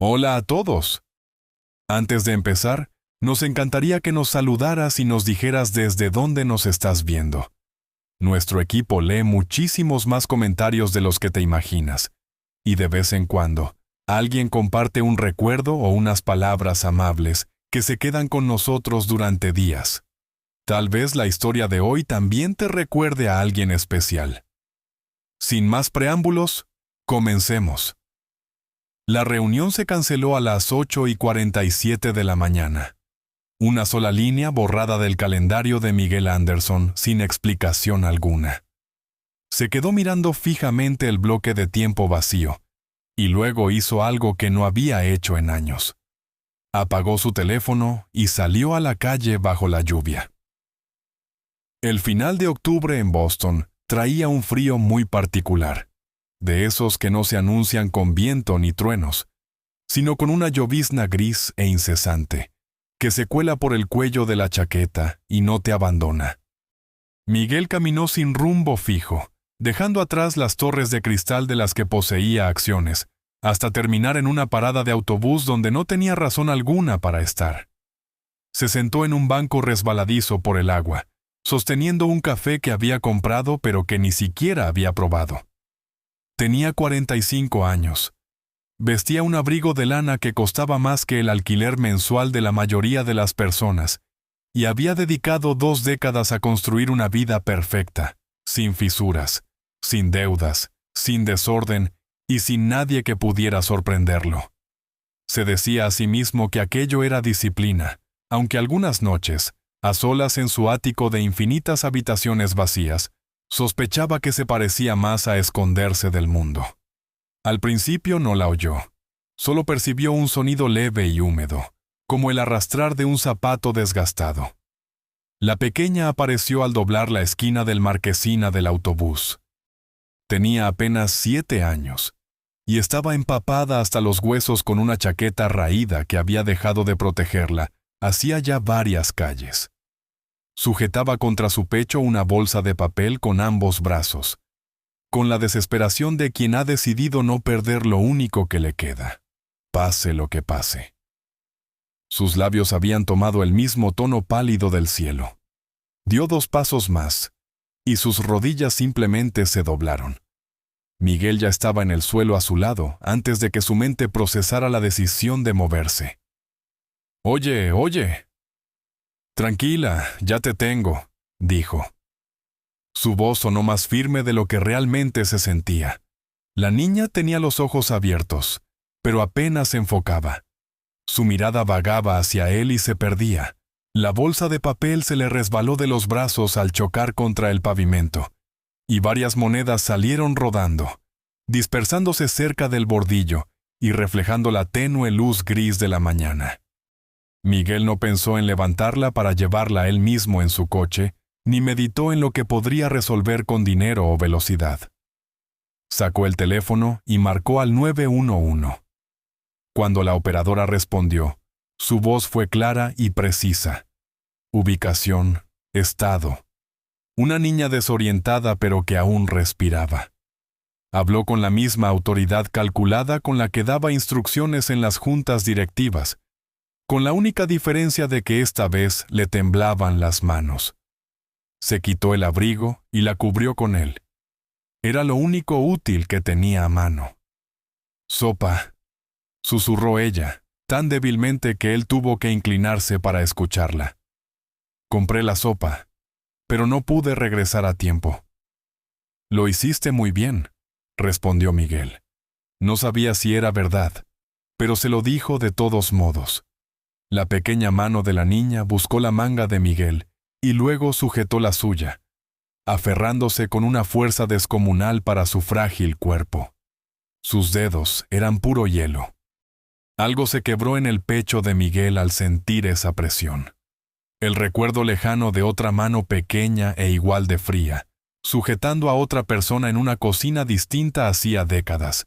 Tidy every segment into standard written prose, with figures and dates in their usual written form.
Hola a todos. Antes de empezar, nos encantaría que nos saludaras y nos dijeras desde dónde nos estás viendo. Nuestro equipo lee muchísimos más comentarios de los que te imaginas, y de vez en cuando, alguien comparte un recuerdo o unas palabras amables que se quedan con nosotros durante días. Tal vez la historia de hoy también te recuerde a alguien especial. Sin más preámbulos, comencemos. La reunión se canceló a las 8:47 de la mañana. Una sola línea borrada del calendario de Miguel Anderson sin explicación alguna. Se quedó mirando fijamente el bloque de tiempo vacío, y luego hizo algo que no había hecho en años. Apagó su teléfono y salió a la calle bajo la lluvia. El final de octubre en Boston traía un frío muy particular, de esos que no se anuncian con viento ni truenos, sino con una llovizna gris e incesante, que se cuela por el cuello de la chaqueta y no te abandona. Miguel caminó sin rumbo fijo, dejando atrás las torres de cristal de las que poseía acciones, hasta terminar en una parada de autobús donde no tenía razón alguna para estar. Se sentó en un banco resbaladizo por el agua, sosteniendo un café que había comprado pero que ni siquiera había probado. Tenía 45 años. Vestía un abrigo de lana que costaba más que el alquiler mensual de la mayoría de las personas, y había dedicado 2 décadas a construir una vida perfecta, sin fisuras, sin deudas, sin desorden y sin nadie que pudiera sorprenderlo. Se decía a sí mismo que aquello era disciplina, aunque algunas noches, a solas en su ático de infinitas habitaciones vacías, sospechaba que se parecía más a esconderse del mundo. Al principio no la oyó. Solo percibió un sonido leve y húmedo, como el arrastrar de un zapato desgastado. La pequeña apareció al doblar la esquina del marquesina del autobús. Tenía apenas 7 años, y estaba empapada hasta los huesos con una chaqueta raída que había dejado de protegerla hacía ya varias calles. Sujetaba contra su pecho una bolsa de papel con ambos brazos, con la desesperación de quien ha decidido no perder lo único que le queda, pase lo que pase. Sus labios habían tomado el mismo tono pálido del cielo. Dio 2 pasos más, y sus rodillas simplemente se doblaron. Miguel ya estaba en el suelo a su lado antes de que su mente procesara la decisión de moverse. Oye. Tranquila, ya te tengo, dijo. Su voz sonó más firme de lo que realmente se sentía. La niña tenía los ojos abiertos, pero apenas se enfocaba. Su mirada vagaba hacia él y se perdía. La bolsa de papel se le resbaló de los brazos al chocar contra el pavimento, y varias monedas salieron rodando, dispersándose cerca del bordillo y reflejando la tenue luz gris de la mañana. Miguel no pensó en levantarla para llevarla él mismo en su coche, ni meditó en lo que podría resolver con dinero o velocidad. Sacó el teléfono y marcó al 911. Cuando la operadora respondió, su voz fue clara y precisa. Ubicación, estado. Una niña desorientada pero que aún respiraba. Habló con la misma autoridad calculada con la que daba instrucciones en las juntas directivas, con la única diferencia de que esta vez le temblaban las manos. Se quitó el abrigo y la cubrió con él. Era lo único útil que tenía a mano. «Sopa», susurró ella, tan débilmente que él tuvo que inclinarse para escucharla. «Compré la sopa, pero no pude regresar a tiempo». «Lo hiciste muy bien», respondió Miguel. No sabía si era verdad, pero se lo dijo de todos modos. La pequeña mano de la niña buscó la manga de Miguel y luego sujetó la suya, aferrándose con una fuerza descomunal para su frágil cuerpo. Sus dedos eran puro hielo. Algo se quebró en el pecho de Miguel al sentir esa presión. El recuerdo lejano de otra mano pequeña e igual de fría, sujetando a otra persona en una cocina distinta hacía décadas,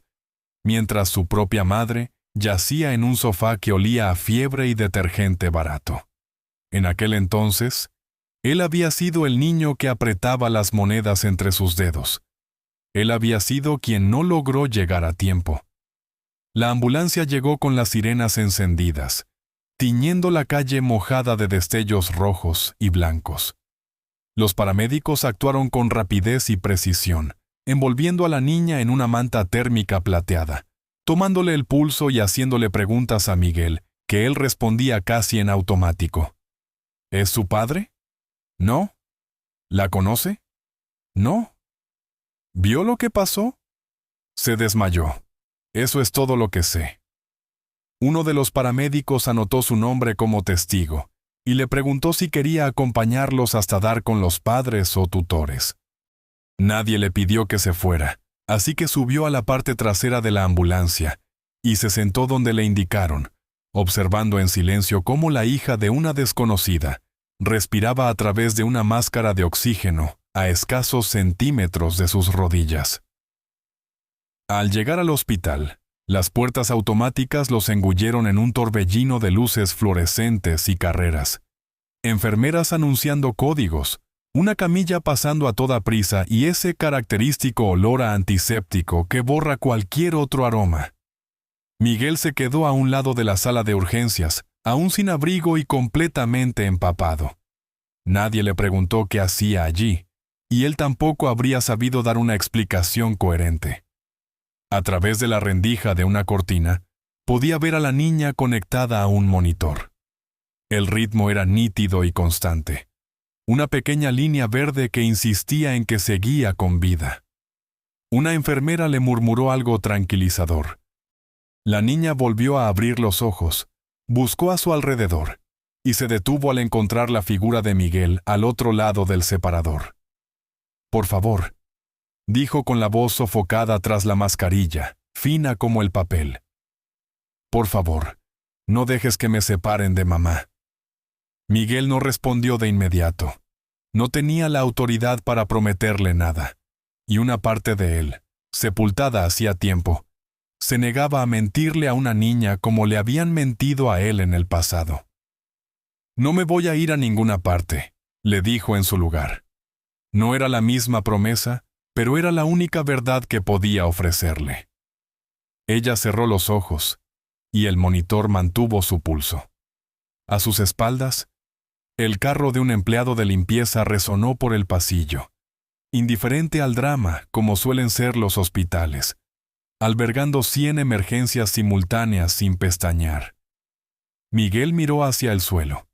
mientras su propia madre yacía en un sofá que olía a fiebre y detergente barato. En aquel entonces, él había sido el niño que apretaba las monedas entre sus dedos. Él había sido quien no logró llegar a tiempo. La ambulancia llegó con las sirenas encendidas, tiñendo la calle mojada de destellos rojos y blancos. Los paramédicos actuaron con rapidez y precisión, envolviendo a la niña en una manta térmica plateada, tomándole el pulso y haciéndole preguntas a Miguel, que él respondía casi en automático. ¿Es su padre? No. ¿La conoce? No. ¿Vio lo que pasó? Se desmayó. Eso es todo lo que sé. Uno de los paramédicos anotó su nombre como testigo y le preguntó si quería acompañarlos hasta dar con los padres o tutores. Nadie le pidió que se fuera, así que subió a la parte trasera de la ambulancia y se sentó donde le indicaron, observando en silencio cómo la hija de una desconocida respiraba a través de una máscara de oxígeno a escasos centímetros de sus rodillas. Al llegar al hospital, las puertas automáticas los engulleron en un torbellino de luces fluorescentes y carreras. Enfermeras anunciando códigos, una camilla pasando a toda prisa y ese característico olor a antiséptico que borra cualquier otro aroma. Miguel se quedó a un lado de la sala de urgencias, aún sin abrigo y completamente empapado. Nadie le preguntó qué hacía allí, y él tampoco habría sabido dar una explicación coherente. A través de la rendija de una cortina, podía ver a la niña conectada a un monitor. El ritmo era nítido y constante. Una pequeña línea verde que insistía en que seguía con vida. Una enfermera le murmuró algo tranquilizador. La niña volvió a abrir los ojos, buscó a su alrededor, y se detuvo al encontrar la figura de Miguel al otro lado del separador. «Por favor», dijo con la voz sofocada tras la mascarilla, fina como el papel. «Por favor, no dejes que me separen de mamá». Miguel no respondió de inmediato. No tenía la autoridad para prometerle nada, y una parte de él, sepultada hacía tiempo, se negaba a mentirle a una niña como le habían mentido a él en el pasado. «No me voy a ir a ninguna parte», le dijo en su lugar. No era la misma promesa, pero era la única verdad que podía ofrecerle. Ella cerró los ojos, y el monitor mantuvo su pulso. A sus espaldas, el carro de un empleado de limpieza resonó por el pasillo, indiferente al drama como suelen ser los hospitales, albergando 100 emergencias simultáneas sin pestañear. Miguel miró hacia el suelo.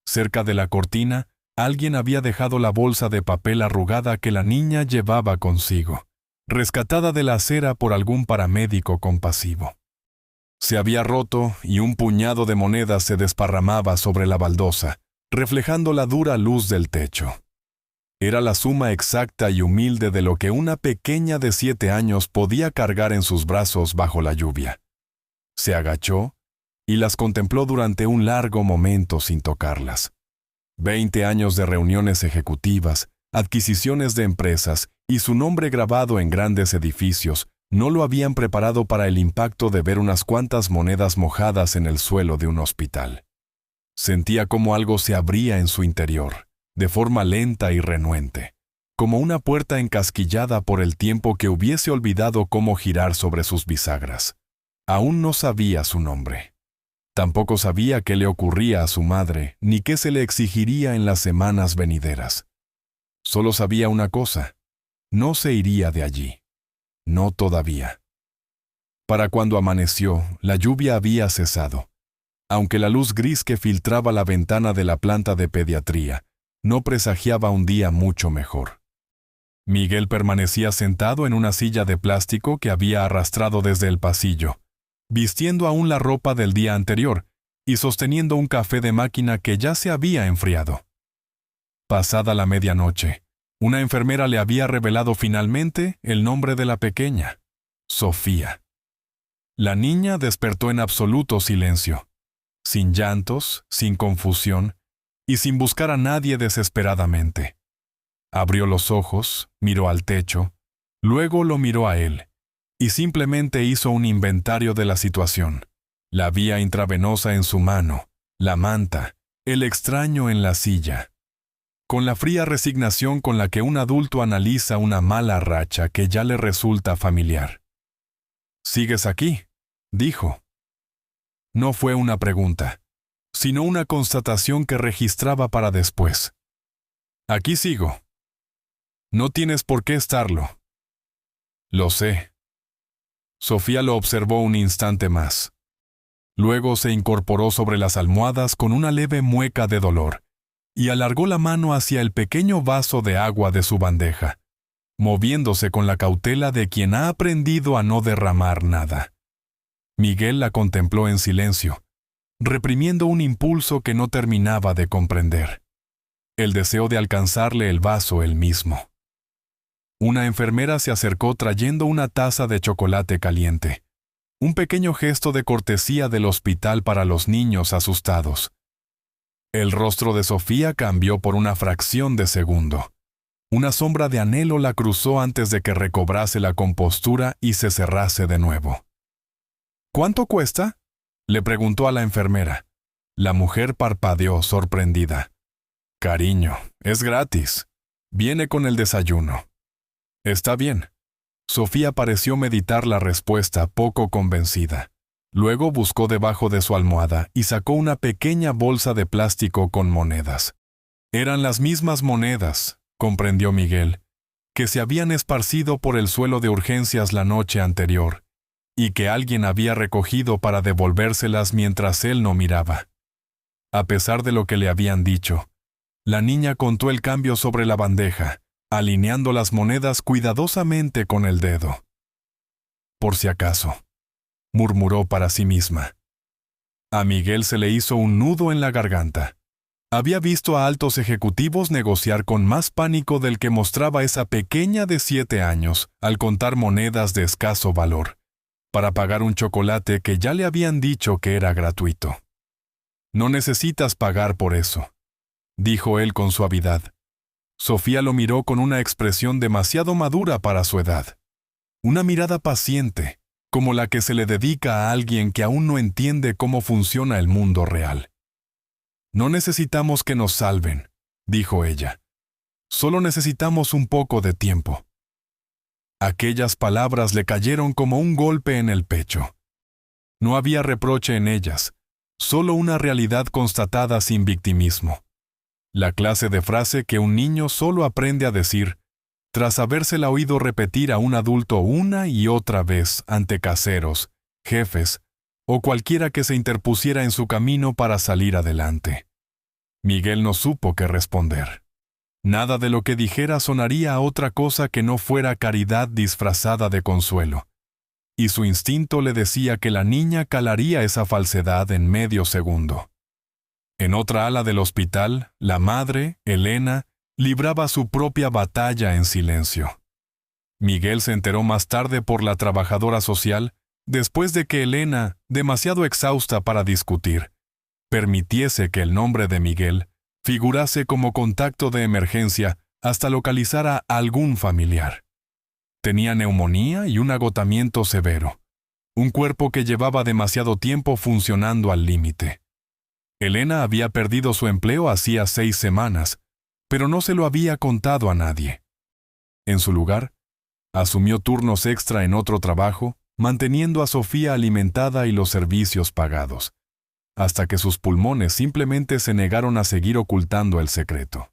Cerca de la cortina, alguien había dejado la bolsa de papel arrugada que la niña llevaba consigo, rescatada de la acera por algún paramédico compasivo. Se había roto y un puñado de monedas se desparramaba sobre la baldosa, reflejando la dura luz del techo. Era la suma exacta y humilde de lo que una pequeña de 7 años podía cargar en sus brazos bajo la lluvia. Se agachó y las contempló durante un largo momento sin tocarlas. 20 años de reuniones ejecutivas, adquisiciones de empresas y su nombre grabado en grandes edificios no lo habían preparado para el impacto de ver unas cuantas monedas mojadas en el suelo de un hospital. Sentía como algo se abría en su interior, de forma lenta y renuente, como una puerta encasquillada por el tiempo que hubiese olvidado cómo girar sobre sus bisagras. Aún no sabía su nombre. Tampoco sabía qué le ocurría a su madre, ni qué se le exigiría en las semanas venideras. Solo sabía una cosa: no se iría de allí. No todavía. Para cuando amaneció, la lluvia había cesado, aunque la luz gris que filtraba la ventana de la planta de pediatría no presagiaba un día mucho mejor. Miguel permanecía sentado en una silla de plástico que había arrastrado desde el pasillo, vistiendo aún la ropa del día anterior y sosteniendo un café de máquina que ya se había enfriado. Pasada la medianoche, una enfermera le había revelado finalmente el nombre de la pequeña: Sofía. La niña despertó en absoluto silencio, sin llantos, sin confusión y sin buscar a nadie desesperadamente. Abrió los ojos, miró al techo, luego lo miró a él, y simplemente hizo un inventario de la situación: la vía intravenosa en su mano, la manta, el extraño en la silla. Con la fría resignación con la que un adulto analiza una mala racha que ya le resulta familiar. «¿Sigues aquí?», dijo. No fue una pregunta, sino una constatación que registraba para después. Aquí sigo. No tienes por qué estarlo. Lo sé. Sofía lo observó un instante más. Luego se incorporó sobre las almohadas con una leve mueca de dolor y alargó la mano hacia el pequeño vaso de agua de su bandeja, moviéndose con la cautela de quien ha aprendido a no derramar nada. Miguel la contempló en silencio, reprimiendo un impulso que no terminaba de comprender. El deseo de alcanzarle el vaso él mismo. Una enfermera se acercó trayendo una taza de chocolate caliente. Un pequeño gesto de cortesía del hospital para los niños asustados. El rostro de Sofía cambió por una fracción de segundo. Una sombra de anhelo la cruzó antes de que recobrase la compostura y se cerrase de nuevo. ¿Cuánto cuesta?, le preguntó a la enfermera. La mujer parpadeó sorprendida. Cariño, es gratis. Viene con el desayuno. Está bien. Sofía pareció meditar la respuesta poco convencida. Luego buscó debajo de su almohada y sacó una pequeña bolsa de plástico con monedas. Eran las mismas monedas, comprendió Miguel, que se habían esparcido por el suelo de urgencias la noche anterior, y que alguien había recogido para devolvérselas mientras él no miraba. A pesar de lo que le habían dicho, la niña contó el cambio sobre la bandeja, alineando las monedas cuidadosamente con el dedo. Por si acaso, murmuró para sí misma. A Miguel se le hizo un nudo en la garganta. Había visto a altos ejecutivos negociar con más pánico del que mostraba esa pequeña de 7 años al contar monedas de escaso valor, para pagar un chocolate que ya le habían dicho que era gratuito. No necesitas pagar por eso, dijo él con suavidad. Sofía lo miró con una expresión demasiado madura para su edad. Una mirada paciente, como la que se le dedica a alguien que aún no entiende cómo funciona el mundo real. No necesitamos que nos salven, dijo ella. Solo necesitamos un poco de tiempo. Aquellas palabras le cayeron como un golpe en el pecho. No había reproche en ellas, solo una realidad constatada sin victimismo. La clase de frase que un niño solo aprende a decir, tras habérsela oído repetir a un adulto una y otra vez ante caseros, jefes, o cualquiera que se interpusiera en su camino para salir adelante. Miguel no supo qué responder. Nada de lo que dijera sonaría a otra cosa que no fuera caridad disfrazada de consuelo. Y su instinto le decía que la niña calaría esa falsedad en medio segundo. En otra ala del hospital, la madre, Elena, libraba su propia batalla en silencio. Miguel se enteró más tarde por la trabajadora social, después de que Elena, demasiado exhausta para discutir, permitiese que el nombre de Miguel figurase como contacto de emergencia hasta localizar a algún familiar. Tenía neumonía y un agotamiento severo, un cuerpo que llevaba demasiado tiempo funcionando al límite. Elena había perdido su empleo hacía 6 semanas, pero no se lo había contado a nadie. En su lugar, asumió turnos extra en otro trabajo, manteniendo a Sofía alimentada y los servicios pagados, hasta que sus pulmones simplemente se negaron a seguir ocultando el secreto.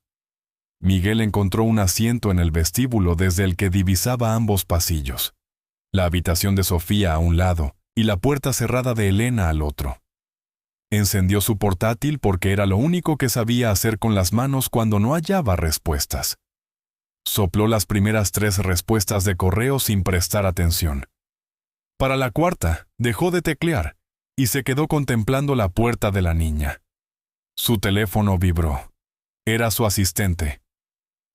Miguel encontró un asiento en el vestíbulo desde el que divisaba ambos pasillos, la habitación de Sofía a un lado y la puerta cerrada de Elena al otro. Encendió su portátil porque era lo único que sabía hacer con las manos cuando no hallaba respuestas. Sopló las primeras 3 respuestas de correo sin prestar atención. Para la cuarta, dejó de teclear y se quedó contemplando la puerta de la niña. Su teléfono vibró. Era su asistente.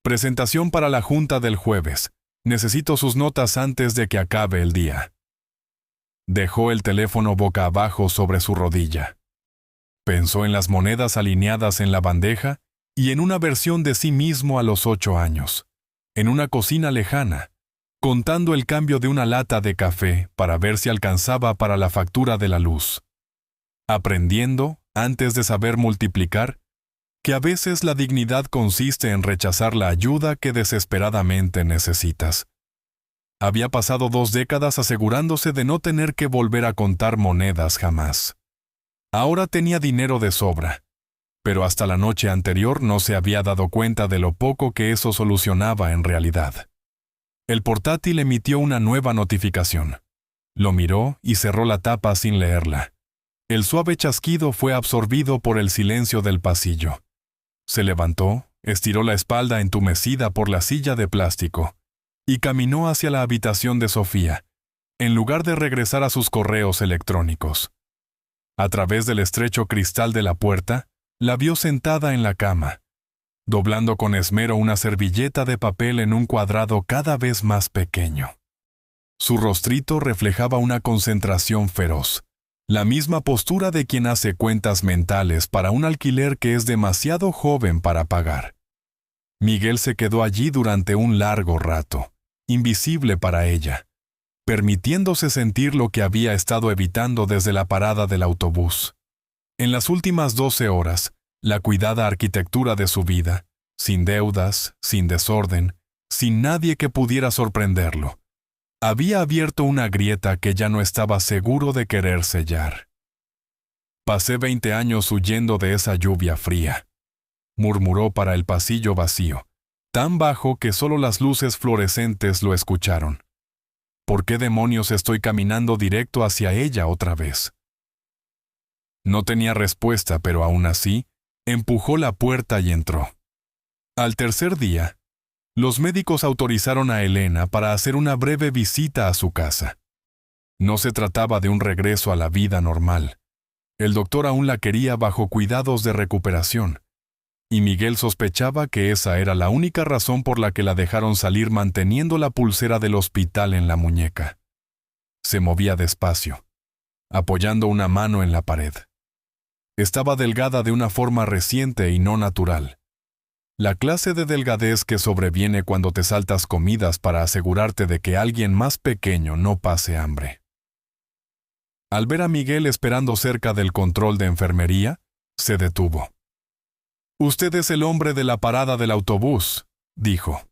Presentación para la junta del jueves. Necesito sus notas antes de que acabe el día. Dejó el teléfono boca abajo sobre su rodilla. Pensó en las monedas alineadas en la bandeja y en una versión de sí mismo a los 8 años, en una cocina lejana, contando el cambio de una lata de café para ver si alcanzaba para la factura de la luz. Aprendiendo, antes de saber multiplicar, que a veces la dignidad consiste en rechazar la ayuda que desesperadamente necesitas. Había pasado 2 décadas asegurándose de no tener que volver a contar monedas jamás. Ahora tenía dinero de sobra, pero hasta la noche anterior no se había dado cuenta de lo poco que eso solucionaba en realidad. El portátil emitió una nueva notificación. Lo miró y cerró la tapa sin leerla. El suave chasquido fue absorbido por el silencio del pasillo. Se levantó, estiró la espalda entumecida por la silla de plástico y caminó hacia la habitación de Sofía, en lugar de regresar a sus correos electrónicos. A través del estrecho cristal de la puerta, la vio sentada en la cama, doblando con esmero una servilleta de papel en un cuadrado cada vez más pequeño. Su rostrito reflejaba una concentración feroz, la misma postura de quien hace cuentas mentales para un alquiler que es demasiado joven para pagar. Miguel se quedó allí durante un largo rato, invisible para ella, permitiéndose sentir lo que había estado evitando desde la parada del autobús. En las últimas 12 horas, la cuidada arquitectura de su vida, sin deudas, sin desorden, sin nadie que pudiera sorprenderlo, había abierto una grieta que ya no estaba seguro de querer sellar. «Pasé 20 años huyendo de esa lluvia fría», murmuró para el pasillo vacío, tan bajo que solo las luces fluorescentes lo escucharon. ¿Por qué demonios estoy caminando directo hacia ella otra vez? No tenía respuesta, pero aún así, empujó la puerta y entró. Al tercer día, los médicos autorizaron a Elena para hacer una breve visita a su casa. No se trataba de un regreso a la vida normal. El doctor aún la quería bajo cuidados de recuperación, y Miguel sospechaba que esa era la única razón por la que la dejaron salir manteniendo la pulsera del hospital en la muñeca. Se movía despacio, apoyando una mano en la pared. Estaba delgada de una forma reciente y no natural. La clase de delgadez que sobreviene cuando te saltas comidas para asegurarte de que alguien más pequeño no pase hambre. Al ver a Miguel esperando cerca del control de enfermería, se detuvo. «Usted es el hombre de la parada del autobús», dijo.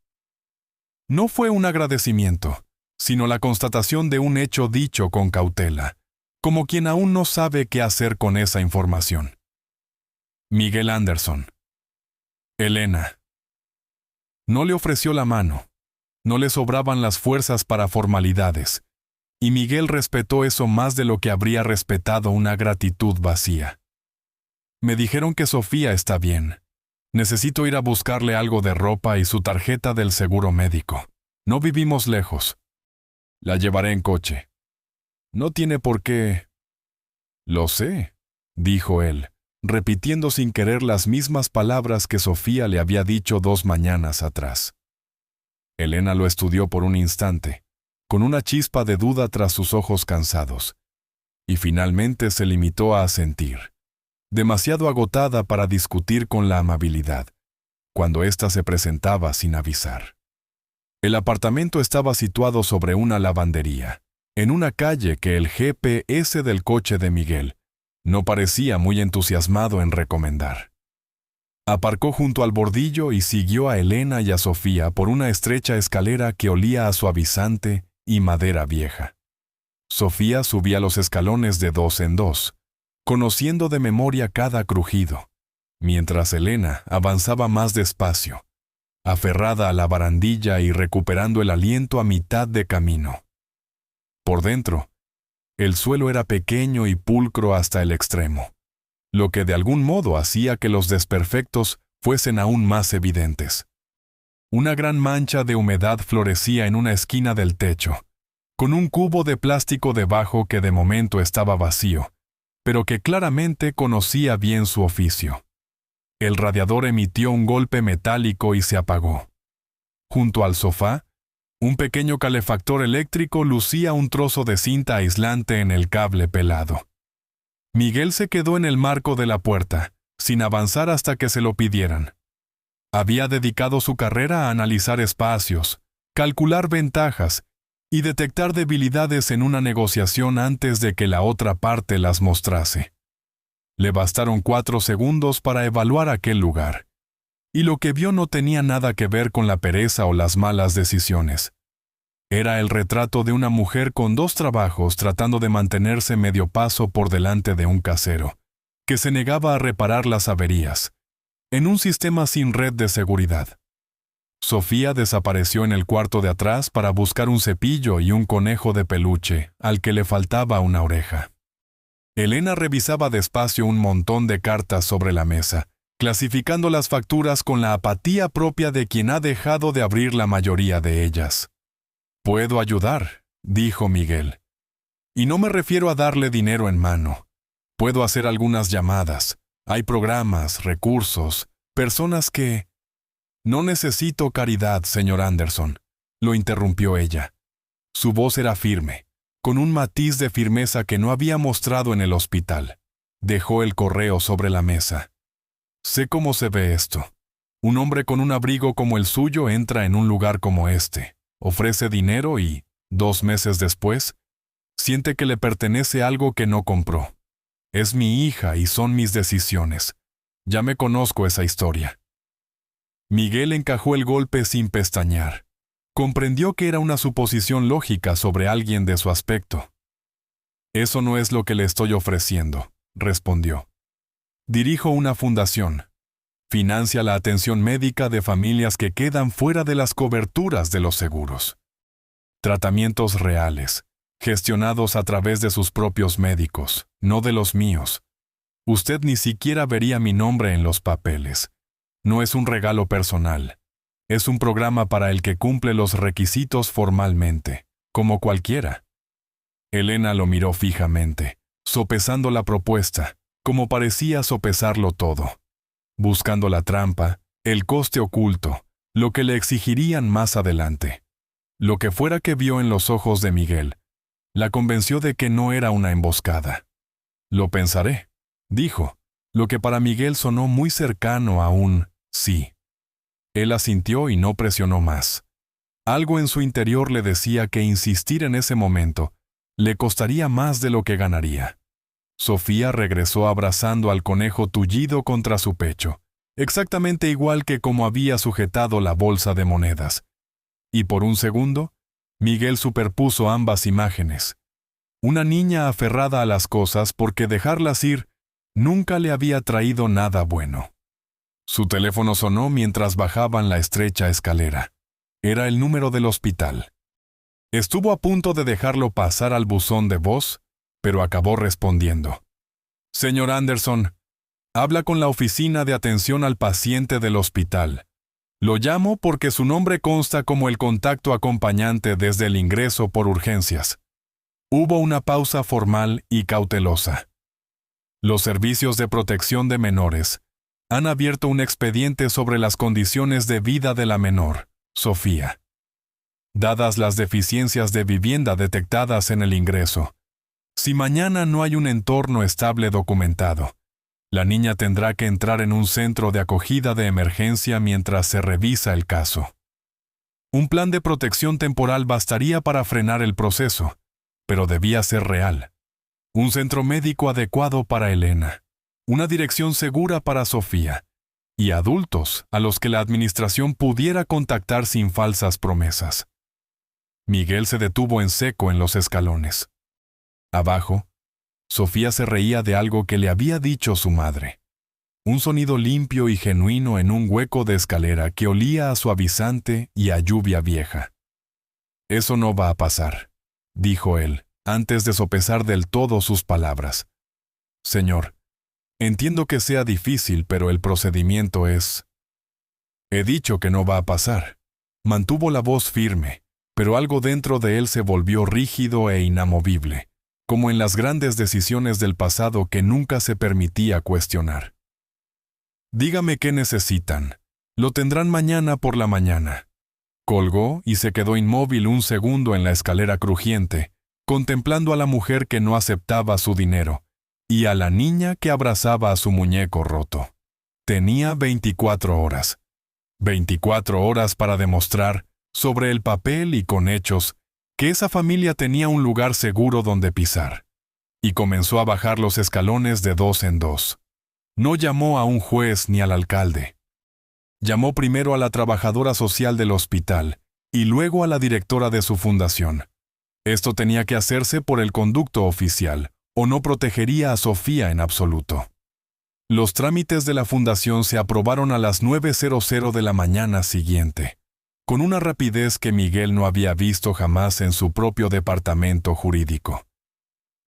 No fue un agradecimiento, sino la constatación de un hecho dicho con cautela, como quien aún no sabe qué hacer con esa información. Miguel Anderson. Elena. No le ofreció la mano, no le sobraban las fuerzas para formalidades, y Miguel respetó eso más de lo que habría respetado una gratitud vacía. Me dijeron que Sofía está bien. Necesito ir a buscarle algo de ropa y su tarjeta del seguro médico. No vivimos lejos. La llevaré en coche. No tiene por qué. Lo sé, dijo él, repitiendo sin querer las mismas palabras que Sofía le había dicho 2 mañanas atrás. Elena lo estudió por un instante, con una chispa de duda tras sus ojos cansados, y finalmente se limitó a asentir, demasiado agotada para discutir con la amabilidad, cuando ésta se presentaba sin avisar. El apartamento estaba situado sobre una lavandería, en una calle que el GPS del coche de Miguel no parecía muy entusiasmado en recomendar. Aparcó junto al bordillo y siguió a Elena y a Sofía por una estrecha escalera que olía a suavizante y madera vieja. Sofía subía los escalones de 2 en 2, conociendo de memoria cada crujido, mientras Elena avanzaba más despacio, aferrada a la barandilla y recuperando el aliento a mitad de camino. Por dentro, el suelo era pequeño y pulcro hasta el extremo, lo que de algún modo hacía que los desperfectos fuesen aún más evidentes. Una gran mancha de humedad florecía en una esquina del techo, con un cubo de plástico debajo que de momento estaba vacío, pero que claramente conocía bien su oficio. El radiador emitió un golpe metálico y se apagó. Junto al sofá, un pequeño calefactor eléctrico lucía un trozo de cinta aislante en el cable pelado. Miguel se quedó en el marco de la puerta, sin avanzar hasta que se lo pidieran. Había dedicado su carrera a analizar espacios, calcular ventajas y detectar debilidades en una negociación antes de que la otra parte las mostrase. Le bastaron 4 segundos para evaluar aquel lugar, y lo que vio no tenía nada que ver con la pereza o las malas decisiones. Era el retrato de una mujer con 2 trabajos tratando de mantenerse medio paso por delante de un casero, que se negaba a reparar las averías, en un sistema sin red de seguridad. Sofía desapareció en el cuarto de atrás para buscar un cepillo y un conejo de peluche, al que le faltaba una oreja. Elena revisaba despacio un montón de cartas sobre la mesa, clasificando las facturas con la apatía propia de quien ha dejado de abrir la mayoría de ellas. «Puedo ayudar», dijo Miguel. «Y no me refiero a darle dinero en mano. Puedo hacer algunas llamadas. Hay programas, recursos, personas que...» «No necesito caridad, señor Anderson», lo interrumpió ella. Su voz era firme, con un matiz de firmeza que no había mostrado en el hospital. Dejó el correo sobre la mesa. «Sé cómo se ve esto. Un hombre con un abrigo como el suyo entra en un lugar como este, ofrece dinero y, 2 meses después, siente que le pertenece algo que no compró. Es mi hija y son mis decisiones. Ya me conozco esa historia». Miguel encajó el golpe sin pestañear. Comprendió que era una suposición lógica sobre alguien de su aspecto. «Eso no es lo que le estoy ofreciendo», respondió. «Dirijo una fundación. Financia la atención médica de familias que quedan fuera de las coberturas de los seguros. Tratamientos reales, gestionados a través de sus propios médicos, no de los míos. Usted ni siquiera vería mi nombre en los papeles. No es un regalo personal. Es un programa para el que cumple los requisitos formalmente, como cualquiera». Elena lo miró fijamente, sopesando la propuesta, como parecía sopesarlo todo, buscando la trampa, el coste oculto, lo que le exigirían más adelante. Lo que fuera que vio en los ojos de Miguel, la convenció de que no era una emboscada. «Lo pensaré», dijo, lo que para Miguel sonó muy cercano a un sí. Él asintió y no presionó más. Algo en su interior le decía que insistir en ese momento le costaría más de lo que ganaría. Sofía regresó abrazando al conejo tullido contra su pecho, exactamente igual que como había sujetado la bolsa de monedas. Y por un segundo, Miguel superpuso ambas imágenes. Una niña aferrada a las cosas porque dejarlas ir nunca le había traído nada bueno. Su teléfono sonó mientras bajaban la estrecha escalera. Era el número del hospital. Estuvo a punto de dejarlo pasar al buzón de voz, pero acabó respondiendo. «Señor Anderson, habla con la oficina de atención al paciente del hospital. Lo llamo porque su nombre consta como el contacto acompañante desde el ingreso por urgencias». Hubo una pausa formal y cautelosa. «Los servicios de protección de menores han abierto un expediente sobre las condiciones de vida de la menor, Sofía. Dadas las deficiencias de vivienda detectadas en el ingreso, si mañana no hay un entorno estable documentado, la niña tendrá que entrar en un centro de acogida de emergencia mientras se revisa el caso. Un plan de protección temporal bastaría para frenar el proceso, pero debía ser real. Un centro médico adecuado para Elena. Una dirección segura para Sofía, y adultos a los que la administración pudiera contactar sin falsas promesas. Miguel se detuvo en seco en los escalones. Abajo, Sofía se reía de algo que le había dicho su madre. Un sonido limpio y genuino en un hueco de escalera que olía a suavizante y a lluvia vieja. «Eso no va a pasar», dijo él, antes de sopesar del todo sus palabras. «Señor, entiendo que sea difícil, pero el procedimiento es...» «He dicho que no va a pasar». Mantuvo la voz firme, pero algo dentro de él se volvió rígido e inamovible, como en las grandes decisiones del pasado que nunca se permitía cuestionar. «Dígame qué necesitan. Lo tendrán mañana por la mañana». Colgó y se quedó inmóvil un segundo en la escalera crujiente, contemplando a la mujer que no aceptaba su dinero y a la niña que abrazaba a su muñeco roto. Tenía 24 horas. 24 horas para demostrar, sobre el papel y con hechos, que esa familia tenía un lugar seguro donde pisar. Y comenzó a bajar los escalones de 2 en 2. No llamó a un juez ni al alcalde. Llamó primero a la trabajadora social del hospital y luego a la directora de su fundación. Esto tenía que hacerse por el conducto oficial, o no protegería a Sofía en absoluto. Los trámites de la fundación se aprobaron a las 9:00 de la mañana siguiente, con una rapidez que Miguel no había visto jamás en su propio departamento jurídico.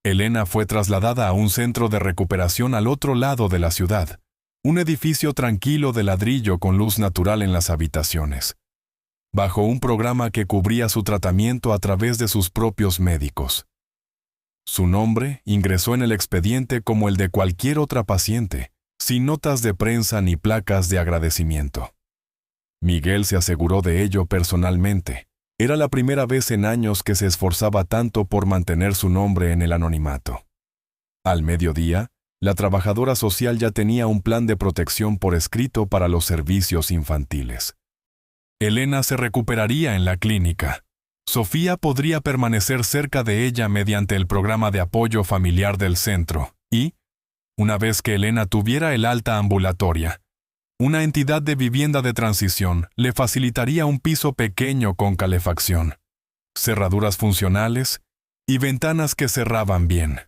Elena fue trasladada a un centro de recuperación al otro lado de la ciudad, un edificio tranquilo de ladrillo con luz natural en las habitaciones, bajo un programa que cubría su tratamiento a través de sus propios médicos. Su nombre ingresó en el expediente como el de cualquier otra paciente, sin notas de prensa ni placas de agradecimiento. Miguel se aseguró de ello personalmente. Era la primera vez en años que se esforzaba tanto por mantener su nombre en el anonimato. Al mediodía, la trabajadora social ya tenía un plan de protección por escrito para los servicios infantiles. Elena se recuperaría en la clínica. Sofía podría permanecer cerca de ella mediante el programa de apoyo familiar del centro y, una vez que Elena tuviera el alta ambulatoria, una entidad de vivienda de transición le facilitaría un piso pequeño con calefacción, cerraduras funcionales y ventanas que cerraban bien.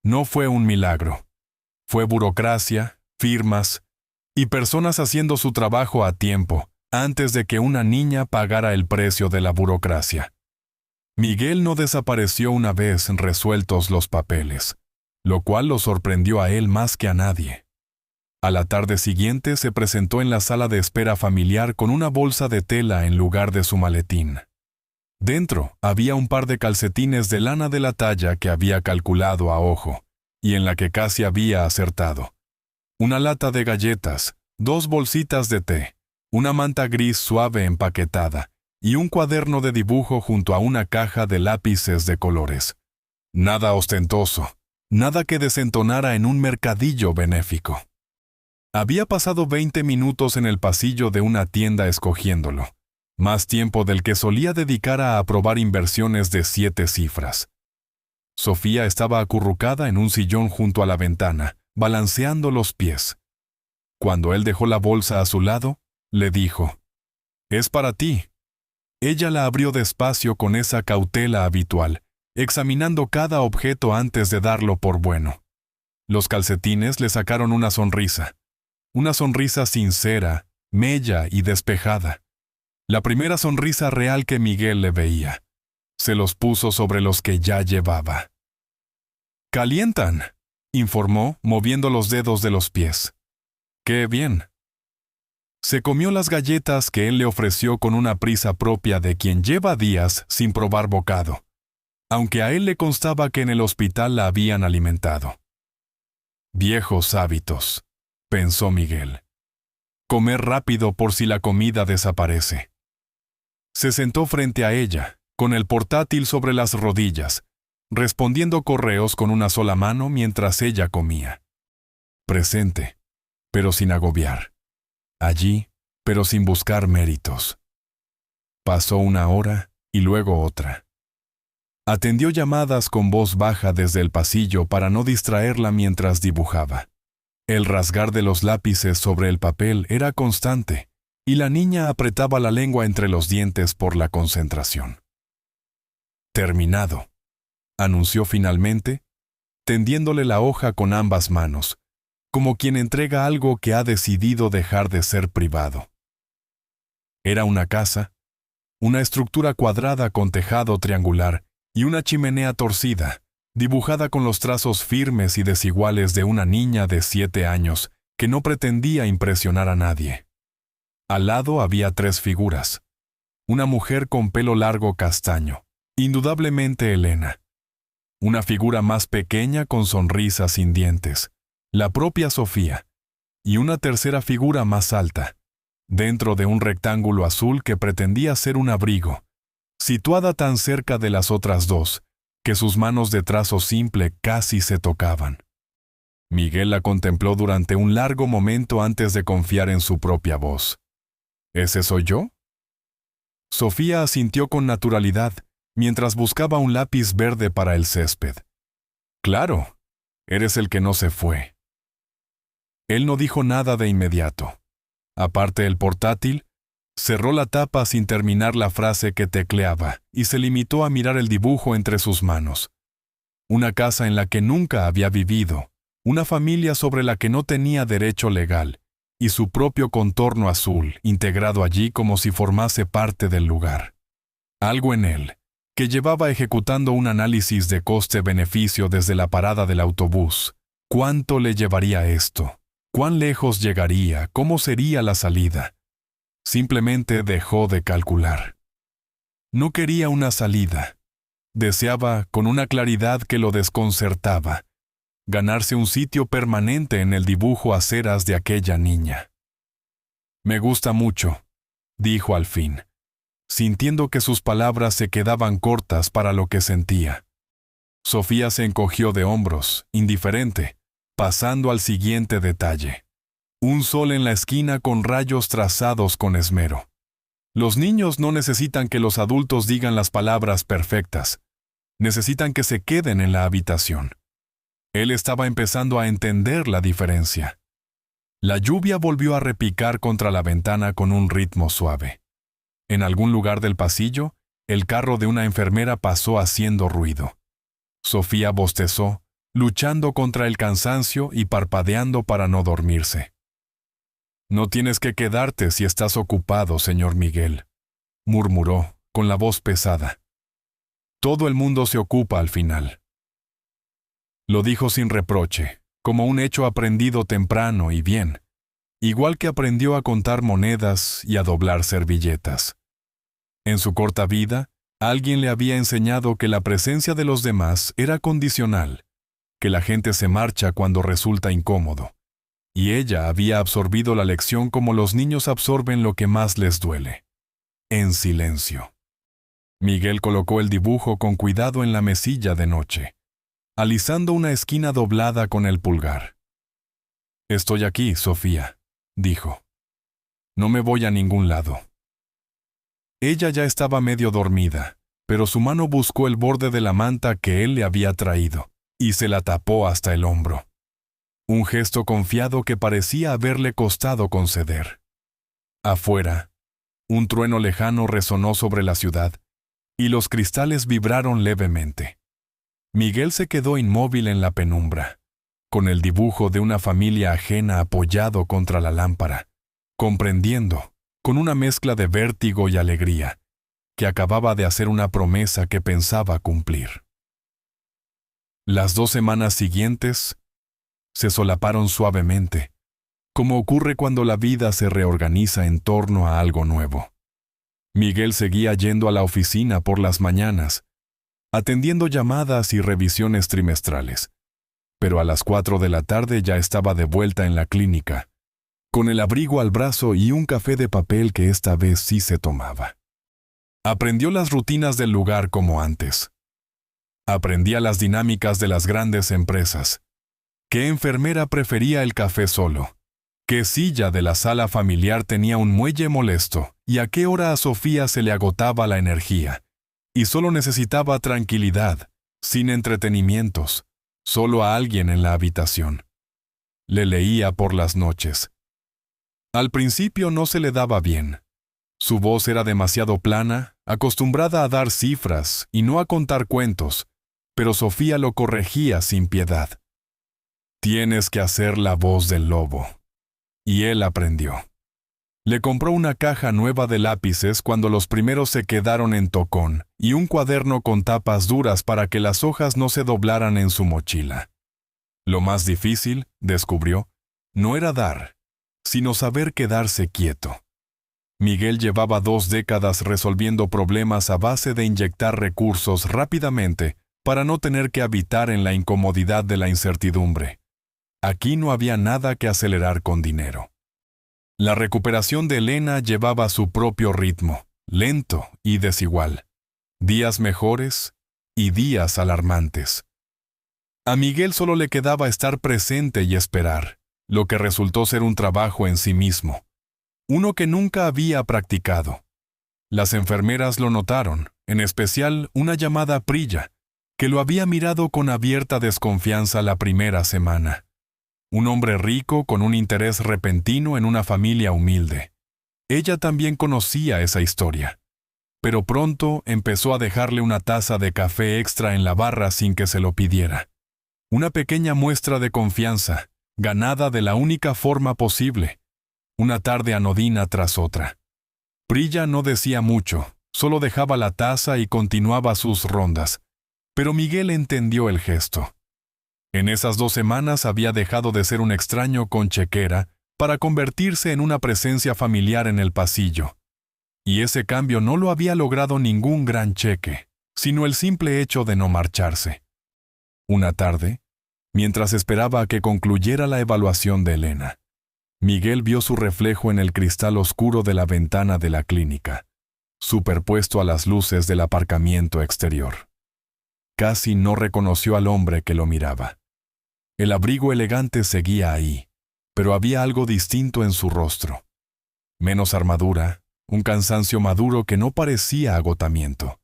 No fue un milagro. Fue burocracia, firmas y personas haciendo su trabajo a tiempo antes de que una niña pagara el precio de la burocracia. Miguel no desapareció una vez resueltos los papeles, lo cual lo sorprendió a él más que a nadie. A la tarde siguiente se presentó en la sala de espera familiar con una bolsa de tela en lugar de su maletín. Dentro había un par de calcetines de lana de la talla que había calculado a ojo, y en la que casi había acertado. Una lata de galletas, 2 bolsitas de té, una manta gris suave empaquetada, y un cuaderno de dibujo junto a una caja de lápices de colores. Nada ostentoso, nada que desentonara en un mercadillo benéfico. Había pasado 20 minutos en el pasillo de una tienda escogiéndolo, más tiempo del que solía dedicar a aprobar inversiones de 7 cifras. Sofía estaba acurrucada en un sillón junto a la ventana, balanceando los pies. Cuando él dejó la bolsa a su lado, le dijo: «Es para ti». Ella la abrió despacio con esa cautela habitual, examinando cada objeto antes de darlo por bueno. Los calcetines le sacaron una sonrisa sincera, mella y despejada. La primera sonrisa real que Miguel le veía. Se los puso sobre los que ya llevaba. «Calientan», informó, moviendo los dedos de los pies. «Qué bien». Se comió las galletas que él le ofreció con una prisa propia de quien lleva días sin probar bocado, aunque a él le constaba que en el hospital la habían alimentado. Viejos hábitos, pensó Miguel. Comer rápido por si la comida desaparece. Se sentó frente a ella, con el portátil sobre las rodillas, respondiendo correos con una sola mano mientras ella comía. Presente, pero sin agobiar. Allí, pero sin buscar méritos. Pasó una hora y luego otra. Atendió llamadas con voz baja desde el pasillo para no distraerla mientras dibujaba. El rasgar de los lápices sobre el papel era constante, y la niña apretaba la lengua entre los dientes por la concentración. «Terminado», anunció finalmente, tendiéndole la hoja con ambas manos, como quien entrega algo que ha decidido dejar de ser privado. Era una casa, una estructura cuadrada con tejado triangular y una chimenea torcida, dibujada con los trazos firmes y desiguales de una niña de 7 años que no pretendía impresionar a nadie. Al lado había 3 figuras. Una mujer con pelo largo castaño, indudablemente Elena. Una figura más pequeña con sonrisa sin dientes, la propia Sofía, y una tercera figura más alta, dentro de un rectángulo azul que pretendía ser un abrigo, situada tan cerca de las otras 2, que sus manos de trazo simple casi se tocaban. Miguel la contempló durante un largo momento antes de confiar en su propia voz. ¿Ese soy yo? Sofía asintió con naturalidad, mientras buscaba un lápiz verde para el césped. Claro, eres el que no se fue. Él no dijo nada de inmediato. Aparte el portátil, Cerró la tapa sin terminar la frase que tecleaba y se limitó a mirar el dibujo entre sus manos. Una casa en la que nunca había vivido, una familia sobre la que no tenía derecho legal, y su propio contorno azul integrado allí como si formase parte del lugar. Algo en él, que llevaba ejecutando un análisis de coste-beneficio desde la parada del autobús. ¿Cuánto le llevaría esto? ¿Cuán lejos llegaría? ¿Cómo sería la salida? Simplemente dejó de calcular. No quería una salida. Deseaba, con una claridad que lo desconcertaba, ganarse un sitio permanente en el dibujo a ceras de aquella niña. «Me gusta mucho», dijo al fin, sintiendo que sus palabras se quedaban cortas para lo que sentía. Sofía se encogió de hombros, indiferente, pasando al siguiente detalle. Un sol en la esquina con rayos trazados con esmero. Los niños no necesitan que los adultos digan las palabras perfectas. Necesitan que se queden en la habitación. Él estaba empezando a entender la diferencia. La lluvia volvió a repicar contra la ventana con un ritmo suave. En algún lugar del pasillo, el carro de una enfermera pasó haciendo ruido. Sofía bostezó, luchando contra el cansancio y parpadeando para no dormirse. «No tienes que quedarte si estás ocupado, señor Miguel», murmuró, con la voz pesada. «Todo el mundo se ocupa al final». Lo dijo sin reproche, como un hecho aprendido temprano y bien, igual que aprendió a contar monedas y a doblar servilletas. En su corta vida, alguien le había enseñado que la presencia de los demás era condicional, que la gente se marcha cuando resulta incómodo. Y ella había absorbido la lección como los niños absorben lo que más les duele. En silencio. Miguel colocó el dibujo con cuidado en la mesilla de noche, alisando una esquina doblada con el pulgar. «Estoy aquí, Sofía», dijo. «No me voy a ningún lado». Ella ya estaba medio dormida, pero su mano buscó el borde de la manta que él le había traído, y se la tapó hasta el hombro. Un gesto confiado que parecía haberle costado conceder. Afuera, un trueno lejano resonó sobre la ciudad, y los cristales vibraron levemente. Miguel se quedó inmóvil en la penumbra, con el dibujo de una familia ajena apoyado contra la lámpara, comprendiendo, con una mezcla de vértigo y alegría, que acababa de hacer una promesa que pensaba cumplir. Las 2 semanas siguientes se solaparon suavemente, como ocurre cuando la vida se reorganiza en torno a algo nuevo. Miguel seguía yendo a la oficina por las mañanas, atendiendo llamadas y revisiones trimestrales, pero a las 4 de la tarde ya estaba de vuelta en la clínica, con el abrigo al brazo y un café de papel que esta vez sí se tomaba. Aprendió las rutinas del lugar como antes. Aprendía las dinámicas de las grandes empresas. ¿Qué enfermera prefería el café solo? ¿Qué silla de la sala familiar tenía un muelle molesto? ¿Y a qué hora a Sofía se le agotaba la energía? Y solo necesitaba tranquilidad, sin entretenimientos, solo a alguien en la habitación. Le leía por las noches. Al principio no se le daba bien. Su voz era demasiado plana, acostumbrada a dar cifras y no a contar cuentos, pero Sofía lo corregía sin piedad. «Tienes que hacer la voz del lobo». Y él aprendió. Le compró una caja nueva de lápices cuando los primeros se quedaron en tocón y un cuaderno con tapas duras para que las hojas no se doblaran en su mochila. Lo más difícil, descubrió, no era dar, sino saber quedarse quieto. Miguel llevaba 2 décadas resolviendo problemas a base de inyectar recursos rápidamente para no tener que habitar en la incomodidad de la incertidumbre. Aquí no había nada que acelerar con dinero. La recuperación de Elena llevaba su propio ritmo, lento y desigual. Días mejores y días alarmantes. A Miguel solo le quedaba estar presente y esperar, lo que resultó ser un trabajo en sí mismo, uno que nunca había practicado. Las enfermeras lo notaron, en especial una llamada Priya, que lo había mirado con abierta desconfianza la primera semana. Un hombre rico con un interés repentino en una familia humilde. Ella también conocía esa historia, pero pronto empezó a dejarle una taza de café extra en la barra sin que se lo pidiera. Una pequeña muestra de confianza, ganada de la única forma posible, una tarde anodina tras otra. Priya no decía mucho, solo dejaba la taza y continuaba sus rondas, pero Miguel entendió el gesto. En esas 2 semanas había dejado de ser un extraño con chequera para convertirse en una presencia familiar en el pasillo. Y ese cambio no lo había logrado ningún gran cheque, sino el simple hecho de no marcharse. Una tarde, mientras esperaba a que concluyera la evaluación de Elena, Miguel vio su reflejo en el cristal oscuro de la ventana de la clínica, superpuesto a las luces del aparcamiento exterior. Casi no reconoció al hombre que lo miraba. El abrigo elegante seguía ahí, pero había algo distinto en su rostro. Menos armadura, un cansancio maduro que no parecía agotamiento,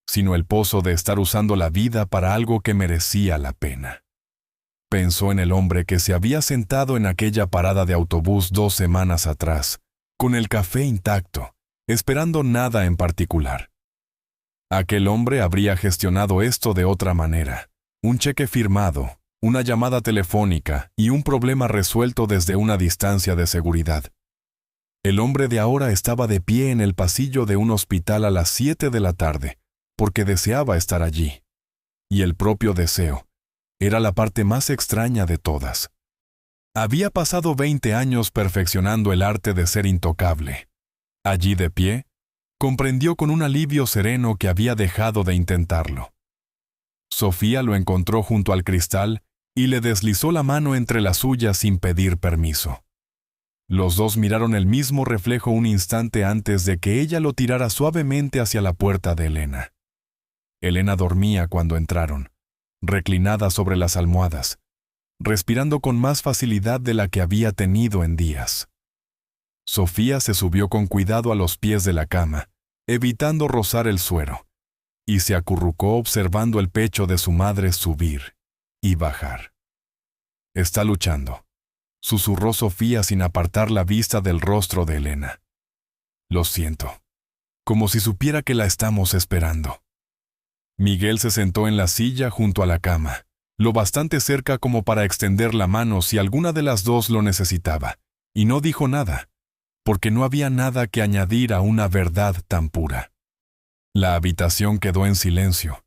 sino el pozo de estar usando la vida para algo que merecía la pena. Pensó en el hombre que se había sentado en aquella parada de autobús 2 semanas atrás, con el café intacto, esperando nada en particular. Aquel hombre habría gestionado esto de otra manera: un cheque firmado, una llamada telefónica y un problema resuelto desde una distancia de seguridad. El hombre de ahora estaba de pie en el pasillo de un hospital a las 7 de la tarde, porque deseaba estar allí. Y el propio deseo era la parte más extraña de todas. Había pasado 20 años perfeccionando el arte de ser intocable. Allí de pie, comprendió con un alivio sereno que había dejado de intentarlo. Sofía lo encontró junto al cristal y le deslizó la mano entre las suyas sin pedir permiso. Los dos miraron el mismo reflejo un instante antes de que ella lo tirara suavemente hacia la puerta de Elena. Elena dormía cuando entraron, reclinada sobre las almohadas, respirando con más facilidad de la que había tenido en días. Sofía se subió con cuidado a los pies de la cama, evitando rozar el suero, y se acurrucó observando el pecho de su madre subir y bajar. «Está luchando», susurró Sofía sin apartar la vista del rostro de Elena. «Lo siento», como si supiera que la estamos esperando. Miguel se sentó en la silla junto a la cama, lo bastante cerca como para extender la mano si alguna de las dos lo necesitaba, y no dijo nada, porque no había nada que añadir a una verdad tan pura. La habitación quedó en silencio,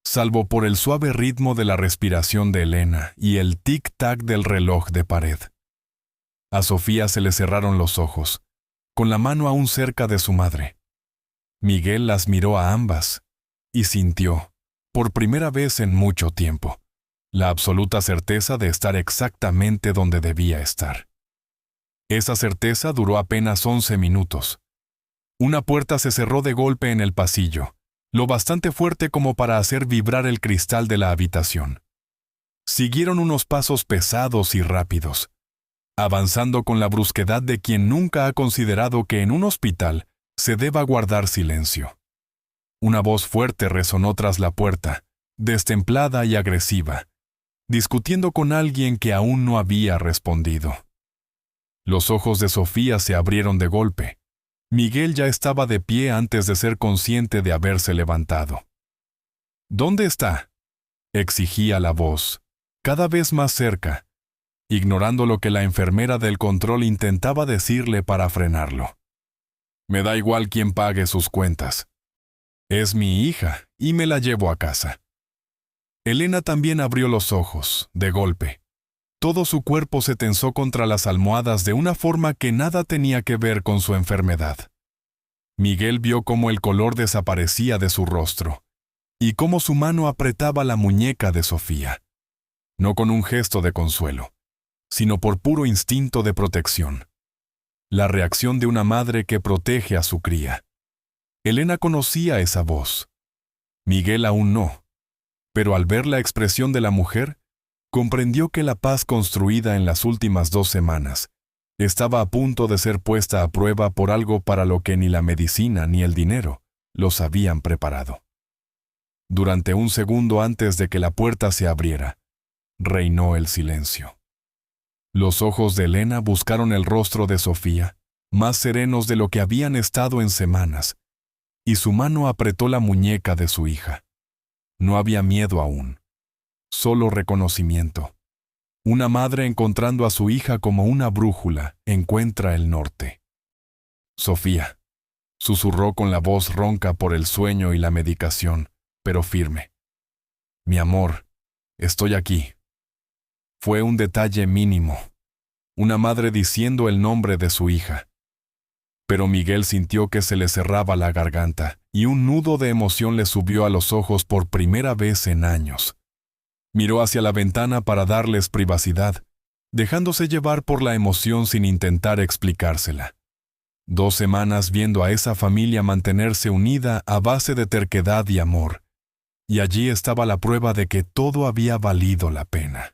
salvo por el suave ritmo de la respiración de Elena y el tic-tac del reloj de pared. A Sofía se le cerraron los ojos, con la mano aún cerca de su madre. Miguel las miró a ambas y sintió, por primera vez en mucho tiempo, la absoluta certeza de estar exactamente donde debía estar. Esa certeza duró apenas 11 minutos. Una puerta se cerró de golpe en el pasillo, lo bastante fuerte como para hacer vibrar el cristal de la habitación. Siguieron unos pasos pesados y rápidos, avanzando con la brusquedad de quien nunca ha considerado que en un hospital se deba guardar silencio. Una voz fuerte resonó tras la puerta, destemplada y agresiva, discutiendo con alguien que aún no había respondido. Los ojos de Sofía se abrieron de golpe. Miguel ya estaba de pie antes de ser consciente de haberse levantado. «¿Dónde está?», exigía la voz, cada vez más cerca, ignorando lo que la enfermera del control intentaba decirle para frenarlo. «Me da igual quién pague sus cuentas. Es mi hija y me la llevo a casa». Elena también abrió los ojos, de golpe. Todo su cuerpo se tensó contra las almohadas de una forma que nada tenía que ver con su enfermedad. Miguel vio cómo el color desaparecía de su rostro y cómo su mano apretaba la muñeca de Sofía, no con un gesto de consuelo, sino por puro instinto de protección. La reacción de una madre que protege a su cría. Elena conocía esa voz. Miguel aún no, pero al ver la expresión de la mujer, comprendió que la paz construida en las últimas 2 semanas estaba a punto de ser puesta a prueba por algo para lo que ni la medicina ni el dinero los habían preparado. Durante un segundo antes de que la puerta se abriera, reinó el silencio. Los ojos de Elena buscaron el rostro de Sofía más serenos de lo que habían estado en semanas, y su mano apretó la muñeca de su hija. No había miedo aún, solo reconocimiento. Una madre encontrando a su hija como una brújula encuentra el norte. Sofía, susurró con la voz ronca por el sueño y la medicación, pero firme. Mi amor, estoy aquí. Fue un detalle mínimo, una madre diciendo el nombre de su hija. Pero Miguel sintió que se le cerraba la garganta y un nudo de emoción le subió a los ojos por primera vez en años. Miró hacia la ventana para darles privacidad, dejándose llevar por la emoción sin intentar explicársela. 2 semanas viendo a esa familia mantenerse unida a base de terquedad y amor, y allí estaba la prueba de que todo había valido la pena.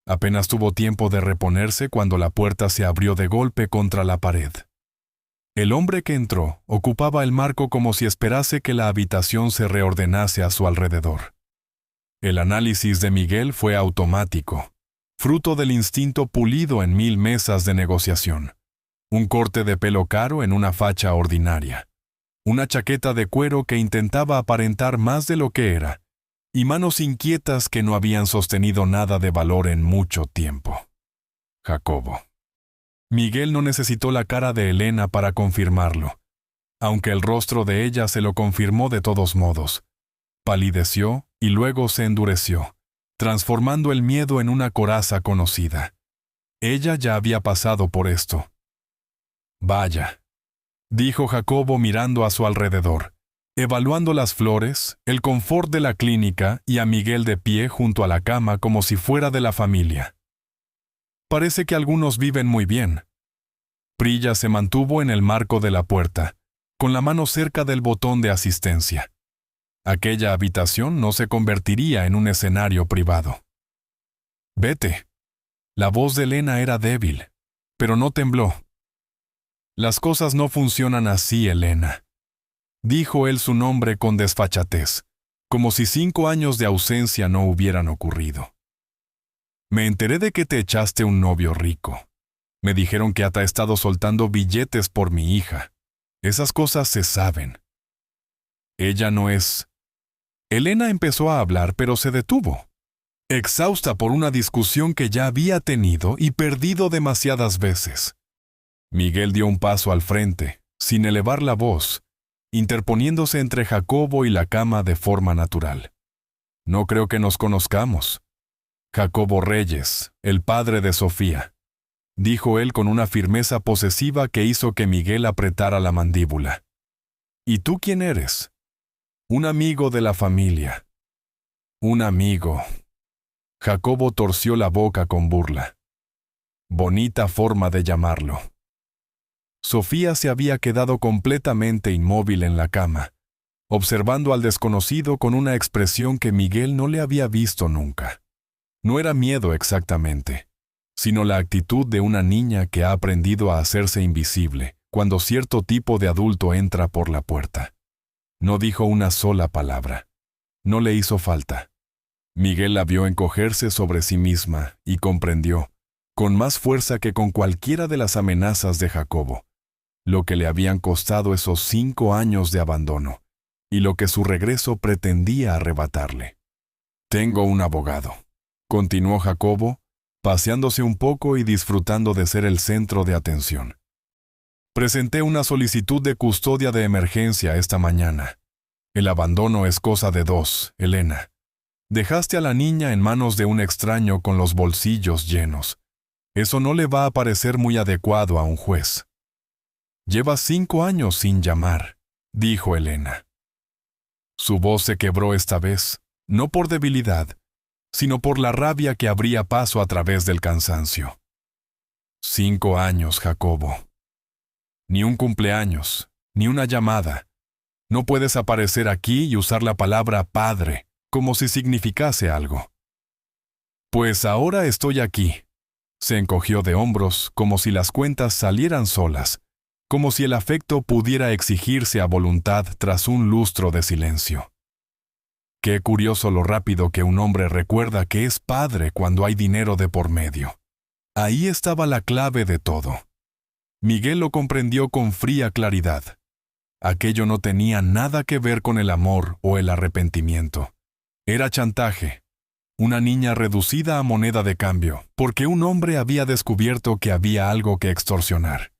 Apenas tuvo tiempo de reponerse cuando la puerta se abrió de golpe contra la pared. El hombre que entró ocupaba el marco como si esperase que la habitación se reordenase a su alrededor. El análisis de Miguel fue automático, fruto del instinto pulido en 1000 mesas de negociación. Un corte de pelo caro en una facha ordinaria. Una chaqueta de cuero que intentaba aparentar más de lo que era, y manos inquietas que no habían sostenido nada de valor en mucho tiempo. Jacobo. Miguel no necesitó la cara de Elena para confirmarlo, aunque el rostro de ella se lo confirmó de todos modos. Palideció y luego se endureció, transformando el miedo en una coraza conocida. Ella ya había pasado por esto. Vaya, dijo Jacobo mirando a su alrededor, evaluando las flores, el confort de la clínica y a Miguel de pie junto a la cama como si fuera de la familia. Parece que algunos viven muy bien. Prilla se mantuvo en el marco de la puerta, con la mano cerca del botón de asistencia. Aquella habitación no se convertiría en un escenario privado. Vete. La voz de Elena era débil, pero no tembló. Las cosas no funcionan así, Elena. Dijo él su nombre con desfachatez, como si 5 años de ausencia no hubieran ocurrido. Me enteré de que te echaste un novio rico. Me dijeron que hasta ha estado soltando billetes por mi hija. Esas cosas se saben. Ella no es... Elena empezó a hablar, pero se detuvo, exhausta por una discusión que ya había tenido y perdido demasiadas veces. Miguel dio un paso al frente, sin elevar la voz, interponiéndose entre Jacobo y la cama de forma natural. No creo que nos conozcamos. Jacobo Reyes, el padre de Sofía, dijo él con una firmeza posesiva que hizo que Miguel apretara la mandíbula. ¿Y tú quién eres? Un amigo de la familia. Un amigo. Jacobo torció la boca con burla. Bonita forma de llamarlo. Sofía se había quedado completamente inmóvil en la cama, observando al desconocido con una expresión que Miguel no le había visto nunca. No era miedo exactamente, sino la actitud de una niña que ha aprendido a hacerse invisible cuando cierto tipo de adulto entra por la puerta. No dijo una sola palabra. No le hizo falta. Miguel la vio encogerse sobre sí misma y comprendió, con más fuerza que con cualquiera de las amenazas de Jacobo, lo que le habían costado esos 5 años de abandono y lo que su regreso pretendía arrebatarle. Tengo un abogado, continuó Jacobo, paseándose un poco y disfrutando de ser el centro de atención. Presenté una solicitud de custodia de emergencia esta mañana. El abandono es cosa de 2, Elena. Dejaste a la niña en manos de un extraño con los bolsillos llenos. Eso no le va a parecer muy adecuado a un juez. Llevas 5 años sin llamar, dijo Elena. Su voz se quebró esta vez, no por debilidad, sino por la rabia que abría paso a través del cansancio. 5 años, Jacobo. Ni un cumpleaños, ni una llamada. No puedes aparecer aquí y usar la palabra padre, como si significase algo. Pues ahora estoy aquí. Se encogió de hombros, como si las cuentas salieran solas, como si el afecto pudiera exigirse a voluntad tras un lustro de silencio. Qué curioso lo rápido que un hombre recuerda que es padre cuando hay dinero de por medio. Ahí estaba la clave de todo. Miguel lo comprendió con fría claridad. Aquello no tenía nada que ver con el amor o el arrepentimiento. Era chantaje. Una niña reducida a moneda de cambio, porque un hombre había descubierto que había algo que extorsionar.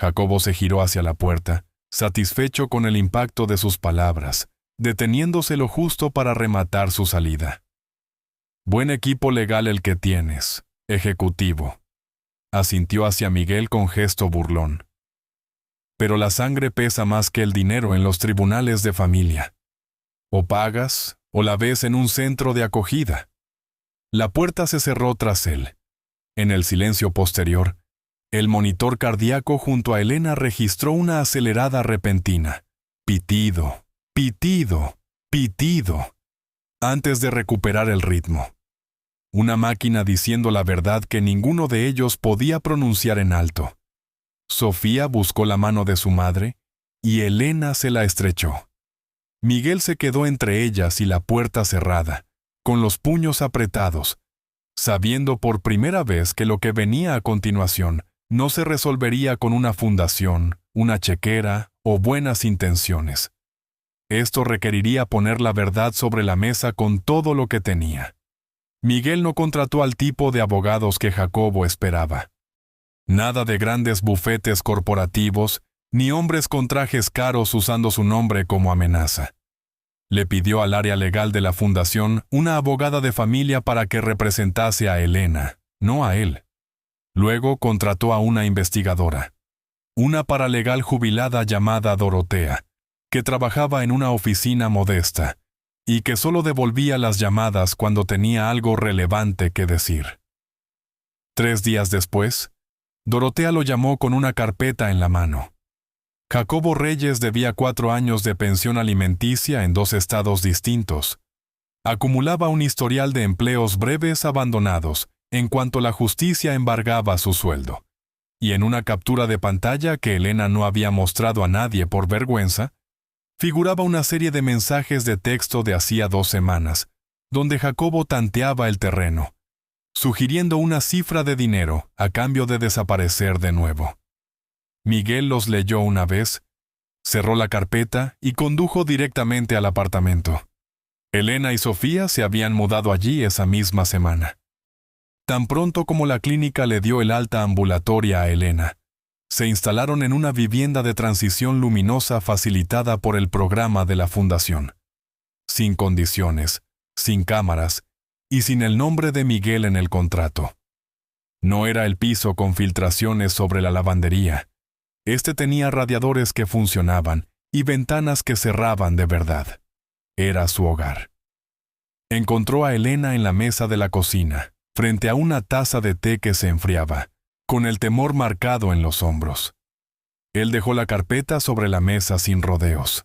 Jacobo se giró hacia la puerta, satisfecho con el impacto de sus palabras, deteniéndose lo justo para rematar su salida. Buen equipo legal el que tienes, ejecutivo. Asintió hacia Miguel con gesto burlón. Pero la sangre pesa más que el dinero en los tribunales de familia. O pagas, o la ves en un centro de acogida. La puerta se cerró tras él. En el silencio posterior, el monitor cardíaco junto a Elena registró una acelerada repentina. Pitido, pitido, pitido, antes de recuperar el ritmo. Una máquina diciendo la verdad que ninguno de ellos podía pronunciar en alto. Sofía buscó la mano de su madre, y Elena se la estrechó. Miguel se quedó entre ellas y la puerta cerrada, con los puños apretados, sabiendo por primera vez que lo que venía a continuación no se resolvería con una fundación, una chequera o buenas intenciones. Esto requeriría poner la verdad sobre la mesa con todo lo que tenía. Miguel no contrató al tipo de abogados que Jacobo esperaba. Nada de grandes bufetes corporativos, ni hombres con trajes caros usando su nombre como amenaza. Le pidió al área legal de la fundación una abogada de familia para que representase a Elena, no a él. Luego contrató a una investigadora, una paralegal jubilada llamada Dorotea, que trabajaba en una oficina modesta y que solo devolvía las llamadas cuando tenía algo relevante que decir. 3 días después, Dorotea lo llamó con una carpeta en la mano. Jacobo Reyes debía 4 años de pensión alimenticia en 2 estados distintos. Acumulaba un historial de empleos breves abandonados en cuanto la justicia embargaba su sueldo. Y en una captura de pantalla que Elena no había mostrado a nadie por vergüenza, figuraba una serie de mensajes de texto de hacía 2 semanas, donde Jacobo tanteaba el terreno, sugiriendo una cifra de dinero a cambio de desaparecer de nuevo. Miguel los leyó una vez, cerró la carpeta y condujo directamente al apartamento. Elena y Sofía se habían mudado allí esa misma semana. Tan pronto como la clínica le dio el alta ambulatoria a Elena, se instalaron en una vivienda de transición luminosa facilitada por el programa de la fundación. Sin condiciones, sin cámaras y sin el nombre de Miguel en el contrato. No era el piso con filtraciones sobre la lavandería. Este tenía radiadores que funcionaban y ventanas que cerraban de verdad. Era su hogar. Encontró a Elena en la mesa de la cocina, frente a una taza de té que se enfriaba, con el temor marcado en los hombros. Él dejó la carpeta sobre la mesa sin rodeos.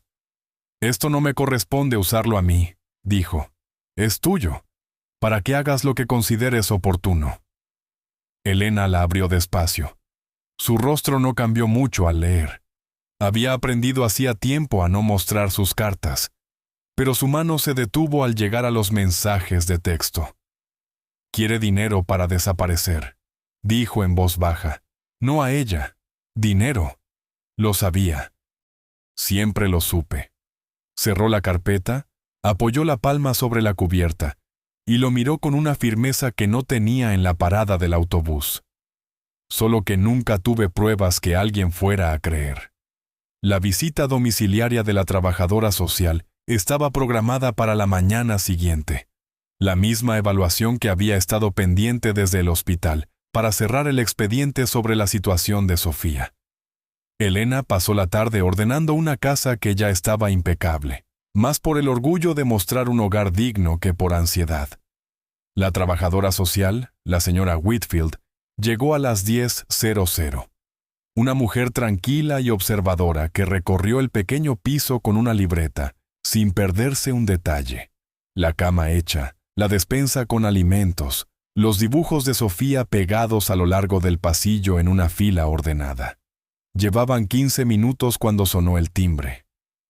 «Esto no me corresponde usarlo a mí», dijo. «Es tuyo, para que hagas lo que consideres oportuno». Elena la abrió despacio. Su rostro no cambió mucho al leer. Había aprendido hacía tiempo a no mostrar sus cartas, pero su mano se detuvo al llegar a los mensajes de texto. «Quiere dinero para desaparecer», dijo en voz baja. No a ella. Dinero. Lo sabía. Siempre lo supe. Cerró la carpeta, apoyó la palma sobre la cubierta y lo miró con una firmeza que no tenía en la parada del autobús. Solo que nunca tuve pruebas que alguien fuera a creer. La visita domiciliaria de la trabajadora social estaba programada para la mañana siguiente. La misma evaluación que había estado pendiente desde el hospital para cerrar el expediente sobre la situación de Sofía. Elena pasó la tarde ordenando una casa que ya estaba impecable, más por el orgullo de mostrar un hogar digno que por ansiedad. La trabajadora social, la señora Whitfield, llegó a las 10:00. Una mujer tranquila y observadora que recorrió el pequeño piso con una libreta, sin perderse un detalle. La cama hecha, la despensa con alimentos, los dibujos de Sofía pegados a lo largo del pasillo en una fila ordenada. Llevaban 15 minutos cuando sonó el timbre.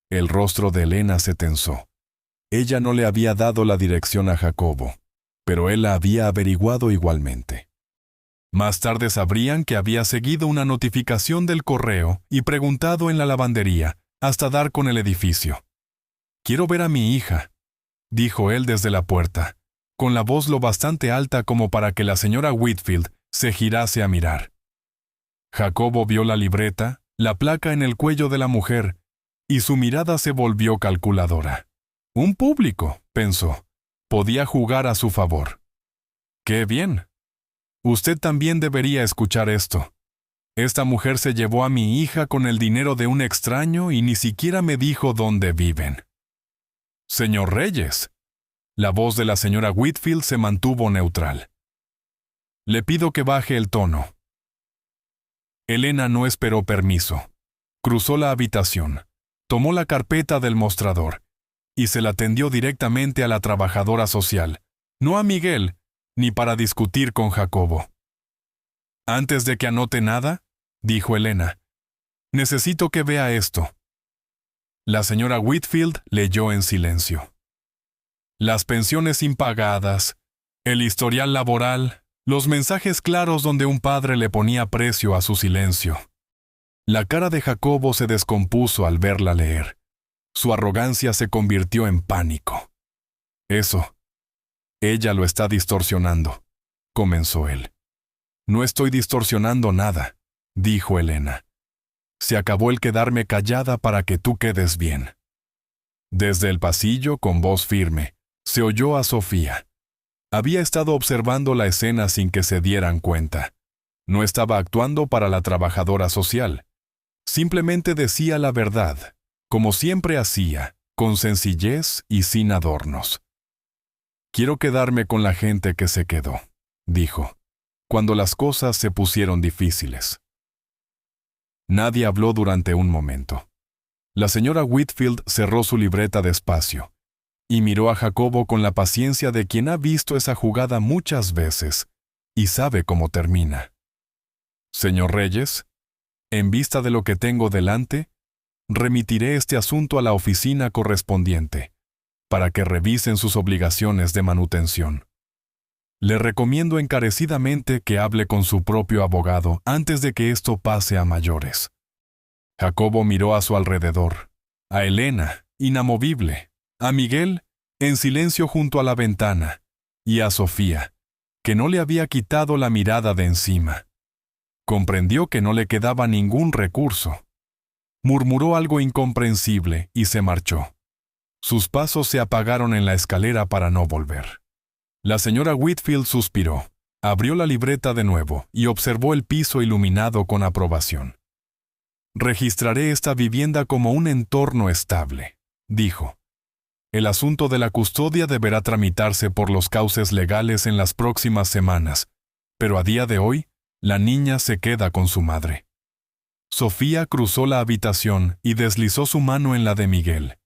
El rostro de Elena se tensó. Ella no le había dado la dirección a Jacobo, pero él la había averiguado igualmente. Más tarde sabrían que había seguido una notificación del correo y preguntado en la lavandería, hasta dar con el edificio. «Quiero ver a mi hija», dijo él desde la puerta, con la voz lo bastante alta como para que la señora Whitfield se girase a mirar. Jacobo vio la libreta, la placa en el cuello de la mujer, y su mirada se volvió calculadora. Un público, pensó, podía jugar a su favor. ¡Qué bien! Usted también debería escuchar esto. Esta mujer se llevó a mi hija con el dinero de un extraño y ni siquiera me dijo dónde viven. Señor Reyes. La voz de la señora Whitfield se mantuvo neutral. Le pido que baje el tono. Elena no esperó permiso. Cruzó la habitación, tomó la carpeta del mostrador y se la tendió directamente a la trabajadora social, no a Miguel, ni para discutir con Jacobo. «Antes de que anote nada», dijo Elena, «necesito que vea esto». La señora Whitfield leyó en silencio. Las pensiones impagadas, el historial laboral, los mensajes claros donde un padre le ponía precio a su silencio. La cara de Jacobo se descompuso al verla leer. Su arrogancia se convirtió en pánico. «Eso. Ella lo está distorsionando», comenzó él. «No estoy distorsionando nada», dijo Elena. «Se acabó el quedarme callada para que tú quedes bien». Desde el pasillo, con voz firme, se oyó a Sofía. Había estado observando la escena sin que se dieran cuenta. No estaba actuando para la trabajadora social. Simplemente decía la verdad, como siempre hacía, con sencillez y sin adornos. «Quiero quedarme con la gente que se quedó», dijo, cuando las cosas se pusieron difíciles. Nadie habló durante un momento. La señora Whitfield cerró su libreta despacio y miró a Jacobo con la paciencia de quien ha visto esa jugada muchas veces y sabe cómo termina. «Señor Reyes, en vista de lo que tengo delante, remitiré este asunto a la oficina correspondiente para que revisen sus obligaciones de manutención. Le recomiendo encarecidamente que hable con su propio abogado antes de que esto pase a mayores». Jacobo miró a su alrededor, a Elena, inamovible, a Miguel, en silencio junto a la ventana, y a Sofía, que no le había quitado la mirada de encima. Comprendió que no le quedaba ningún recurso. Murmuró algo incomprensible y se marchó. Sus pasos se apagaron en la escalera para no volver. La señora Whitfield suspiró, abrió la libreta de nuevo y observó el piso iluminado con aprobación. «Registraré esta vivienda como un entorno estable», dijo. «El asunto de la custodia deberá tramitarse por los cauces legales en las próximas semanas, pero a día de hoy, la niña se queda con su madre». Sofía cruzó la habitación y deslizó su mano en la de Miguel.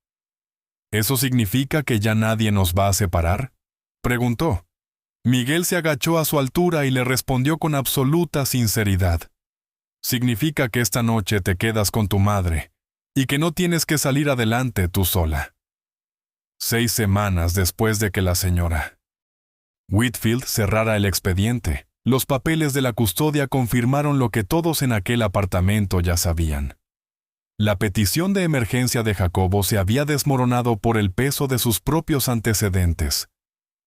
«¿Eso significa que ya nadie nos va a separar?», preguntó. Miguel se agachó a su altura y le respondió con absoluta sinceridad. «Significa que esta noche te quedas con tu madre y que no tienes que salir adelante tú sola». 6 semanas después de que la señora Whitfield cerrara el expediente, los papeles de la custodia confirmaron lo que todos en aquel apartamento ya sabían. La petición de emergencia de Jacobo se había desmoronado por el peso de sus propios antecedentes.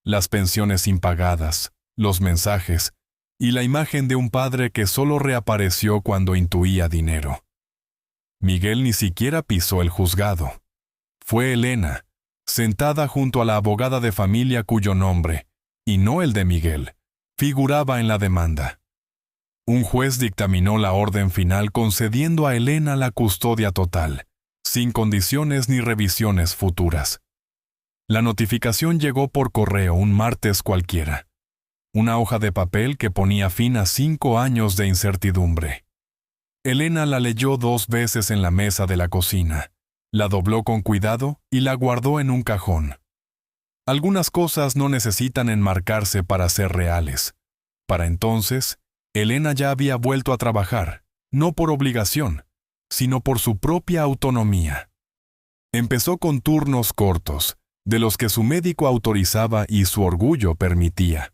Las pensiones impagadas, los mensajes y la imagen de un padre que solo reapareció cuando intuía dinero. Miguel ni siquiera pisó el juzgado. Fue Elena, sentada junto a la abogada de familia cuyo nombre, y no el de Miguel, figuraba en la demanda. Un juez dictaminó la orden final concediendo a Elena la custodia total, sin condiciones ni revisiones futuras. La notificación llegó por correo un martes cualquiera. Una hoja de papel que ponía fin a 5 años de incertidumbre. Elena la leyó 2 veces en la mesa de la cocina, la dobló con cuidado y la guardó en un cajón. Algunas cosas no necesitan enmarcarse para ser reales. Para entonces, Elena ya había vuelto a trabajar, no por obligación, sino por su propia autonomía. Empezó con turnos cortos, de los que su médico autorizaba y su orgullo permitía.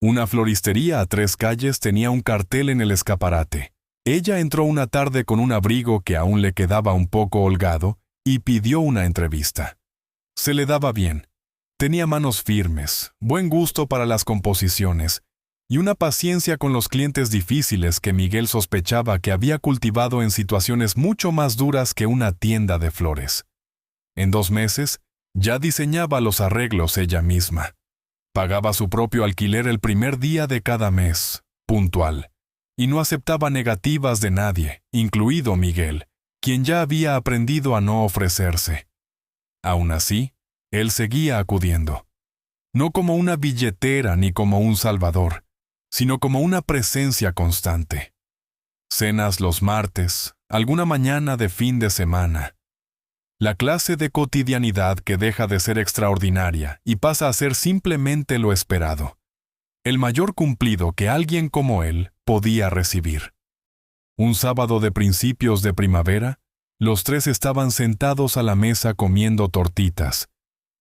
Una floristería a 3 calles tenía un cartel en el escaparate. Ella entró una tarde con un abrigo que aún le quedaba un poco holgado y pidió una entrevista. Se le daba bien. Tenía manos firmes, buen gusto para las composiciones y una paciencia con los clientes difíciles que Miguel sospechaba que había cultivado en situaciones mucho más duras que una tienda de flores. En 2 meses, ya diseñaba los arreglos ella misma. Pagaba su propio alquiler el primer día de cada mes, puntual, y no aceptaba negativas de nadie, incluido Miguel, quien ya había aprendido a no ofrecerse. Aún así, él seguía acudiendo. No como una billetera ni como un salvador, sino como una presencia constante. Cenas los martes, alguna mañana de fin de semana. La clase de cotidianidad que deja de ser extraordinaria y pasa a ser simplemente lo esperado. El mayor cumplido que alguien como él podía recibir. Un sábado de principios de primavera, los 3 estaban sentados a la mesa comiendo tortitas,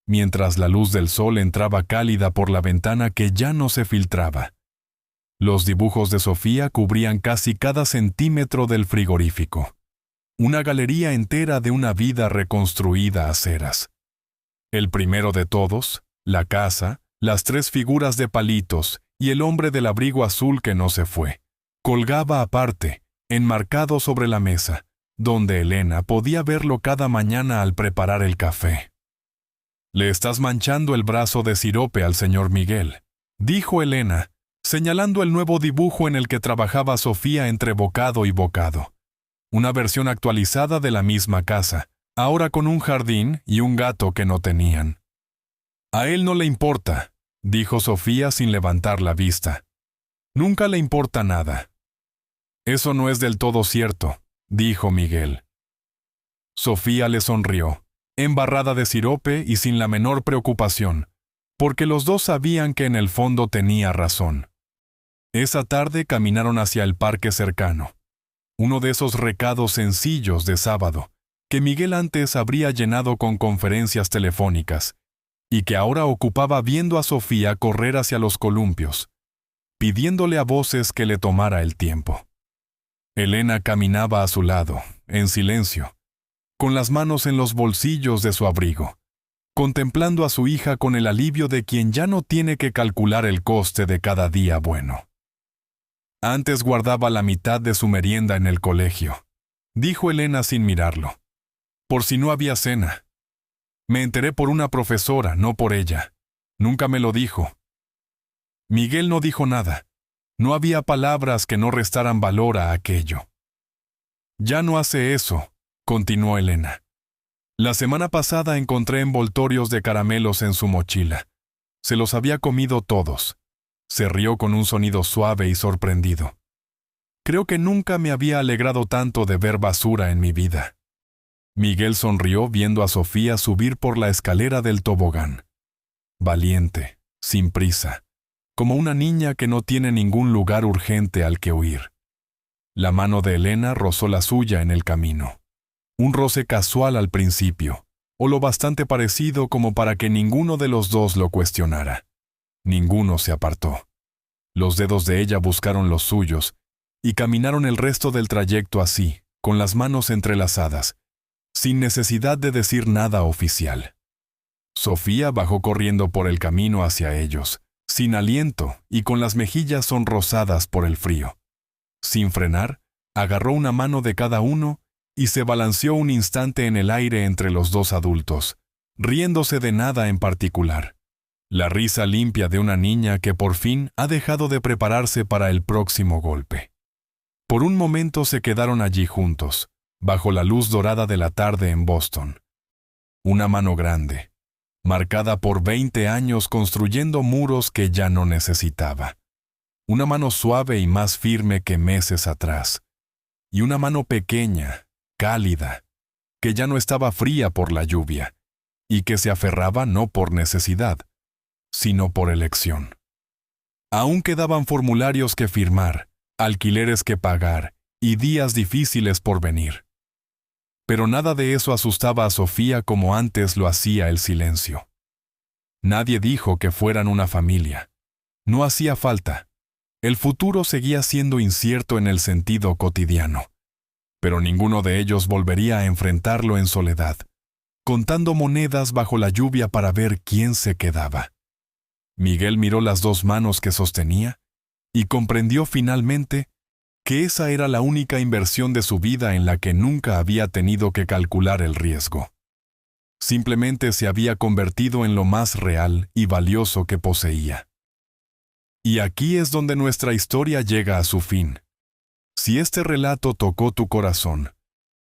mientras la luz del sol entraba cálida por la ventana que ya no se filtraba. Los dibujos de Sofía cubrían casi cada centímetro del frigorífico. Una galería entera de una vida reconstruida a ceras. El primero de todos, la casa, las 3 figuras de palitos y el hombre del abrigo azul que no se fue, colgaba aparte, enmarcado sobre la mesa, donde Elena podía verlo cada mañana al preparar el café. «Le estás manchando el brazo de sirope al señor Miguel», dijo Elena, señalando el nuevo dibujo en el que trabajaba Sofía entre bocado y bocado. Una versión actualizada de la misma casa, ahora con un jardín y un gato que no tenían. «A él no le importa», dijo Sofía sin levantar la vista. «Nunca le importa nada». «Eso no es del todo cierto», dijo Miguel. Sofía le sonrió, embarrada de sirope y sin la menor preocupación, porque los dos sabían que en el fondo tenía razón. Esa tarde caminaron hacia el parque cercano. Uno de esos recados sencillos de sábado, que Miguel antes habría llenado con conferencias telefónicas, y que ahora ocupaba viendo a Sofía correr hacia los columpios, pidiéndole a voces que le tomara el tiempo. Elena caminaba a su lado, en silencio, con las manos en los bolsillos de su abrigo, contemplando a su hija con el alivio de quien ya no tiene que calcular el coste de cada día bueno. Antes guardaba la mitad de su merienda en el colegio, dijo Elena sin mirarlo, por si no había cena. Me enteré por una profesora, no por ella. Nunca me lo dijo. Miguel no dijo nada. No había palabras que no restaran valor a aquello. Ya no hace eso, continuó Elena. La semana pasada encontré envoltorios de caramelos en su mochila. Se los había comido todos. Se rió con un sonido suave y sorprendido. Creo que nunca me había alegrado tanto de ver basura en mi vida. Miguel sonrió viendo a Sofía subir por la escalera del tobogán. Valiente, sin prisa, como una niña que no tiene ningún lugar urgente al que huir. La mano de Elena rozó la suya en el camino. Un roce casual al principio, o lo bastante parecido como para que ninguno de los dos lo cuestionara. Ninguno se apartó. Los dedos de ella buscaron los suyos y caminaron el resto del trayecto así, con las manos entrelazadas, sin necesidad de decir nada oficial. Sofía bajó corriendo por el camino hacia ellos, sin aliento y con las mejillas sonrosadas por el frío. Sin frenar, agarró una mano de cada uno y se balanceó un instante en el aire entre los 2 adultos, riéndose de nada en particular. La risa limpia de una niña que por fin ha dejado de prepararse para el próximo golpe. Por un momento se quedaron allí juntos, bajo la luz dorada de la tarde en Boston. Una mano grande, marcada por 20 años construyendo muros que ya no necesitaba. Una mano suave y más firme que meses atrás. Y una mano pequeña, cálida, que ya no estaba fría por la lluvia, y que se aferraba no por necesidad, sino por elección. Aún quedaban formularios que firmar, alquileres que pagar y días difíciles por venir. Pero nada de eso asustaba a Sofía como antes lo hacía el silencio. Nadie dijo que fueran una familia. No hacía falta. El futuro seguía siendo incierto en el sentido cotidiano. Pero ninguno de ellos volvería a enfrentarlo en soledad, contando monedas bajo la lluvia para ver quién se quedaba. Miguel miró las 2 manos que sostenía y comprendió finalmente que esa era la única inversión de su vida en la que nunca había tenido que calcular el riesgo. Simplemente se había convertido en lo más real y valioso que poseía. Y aquí es donde nuestra historia llega a su fin. Si este relato tocó tu corazón,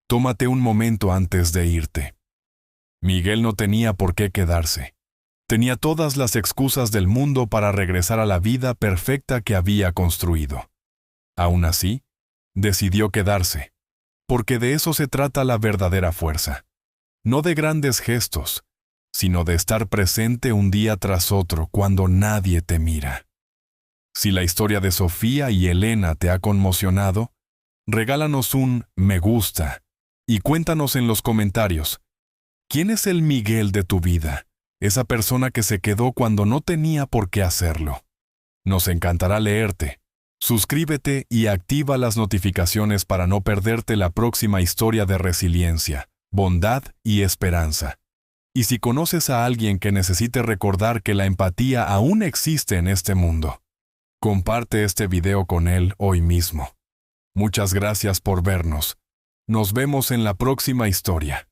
tómate un momento antes de irte. Miguel no tenía por qué quedarse. Tenía todas las excusas del mundo para regresar a la vida perfecta que había construido. Aún así, decidió quedarse, porque de eso se trata la verdadera fuerza. No de grandes gestos, sino de estar presente un día tras otro cuando nadie te mira. Si la historia de Sofía y Elena te ha conmocionado, regálanos un me gusta y cuéntanos en los comentarios, ¿quién es el Miguel de tu vida? Esa persona que se quedó cuando no tenía por qué hacerlo. Nos encantará leerte. Suscríbete y activa las notificaciones para no perderte la próxima historia de resiliencia, bondad y esperanza. Y si conoces a alguien que necesite recordar que la empatía aún existe en este mundo, comparte este video con él hoy mismo. Muchas gracias por vernos. Nos vemos en la próxima historia.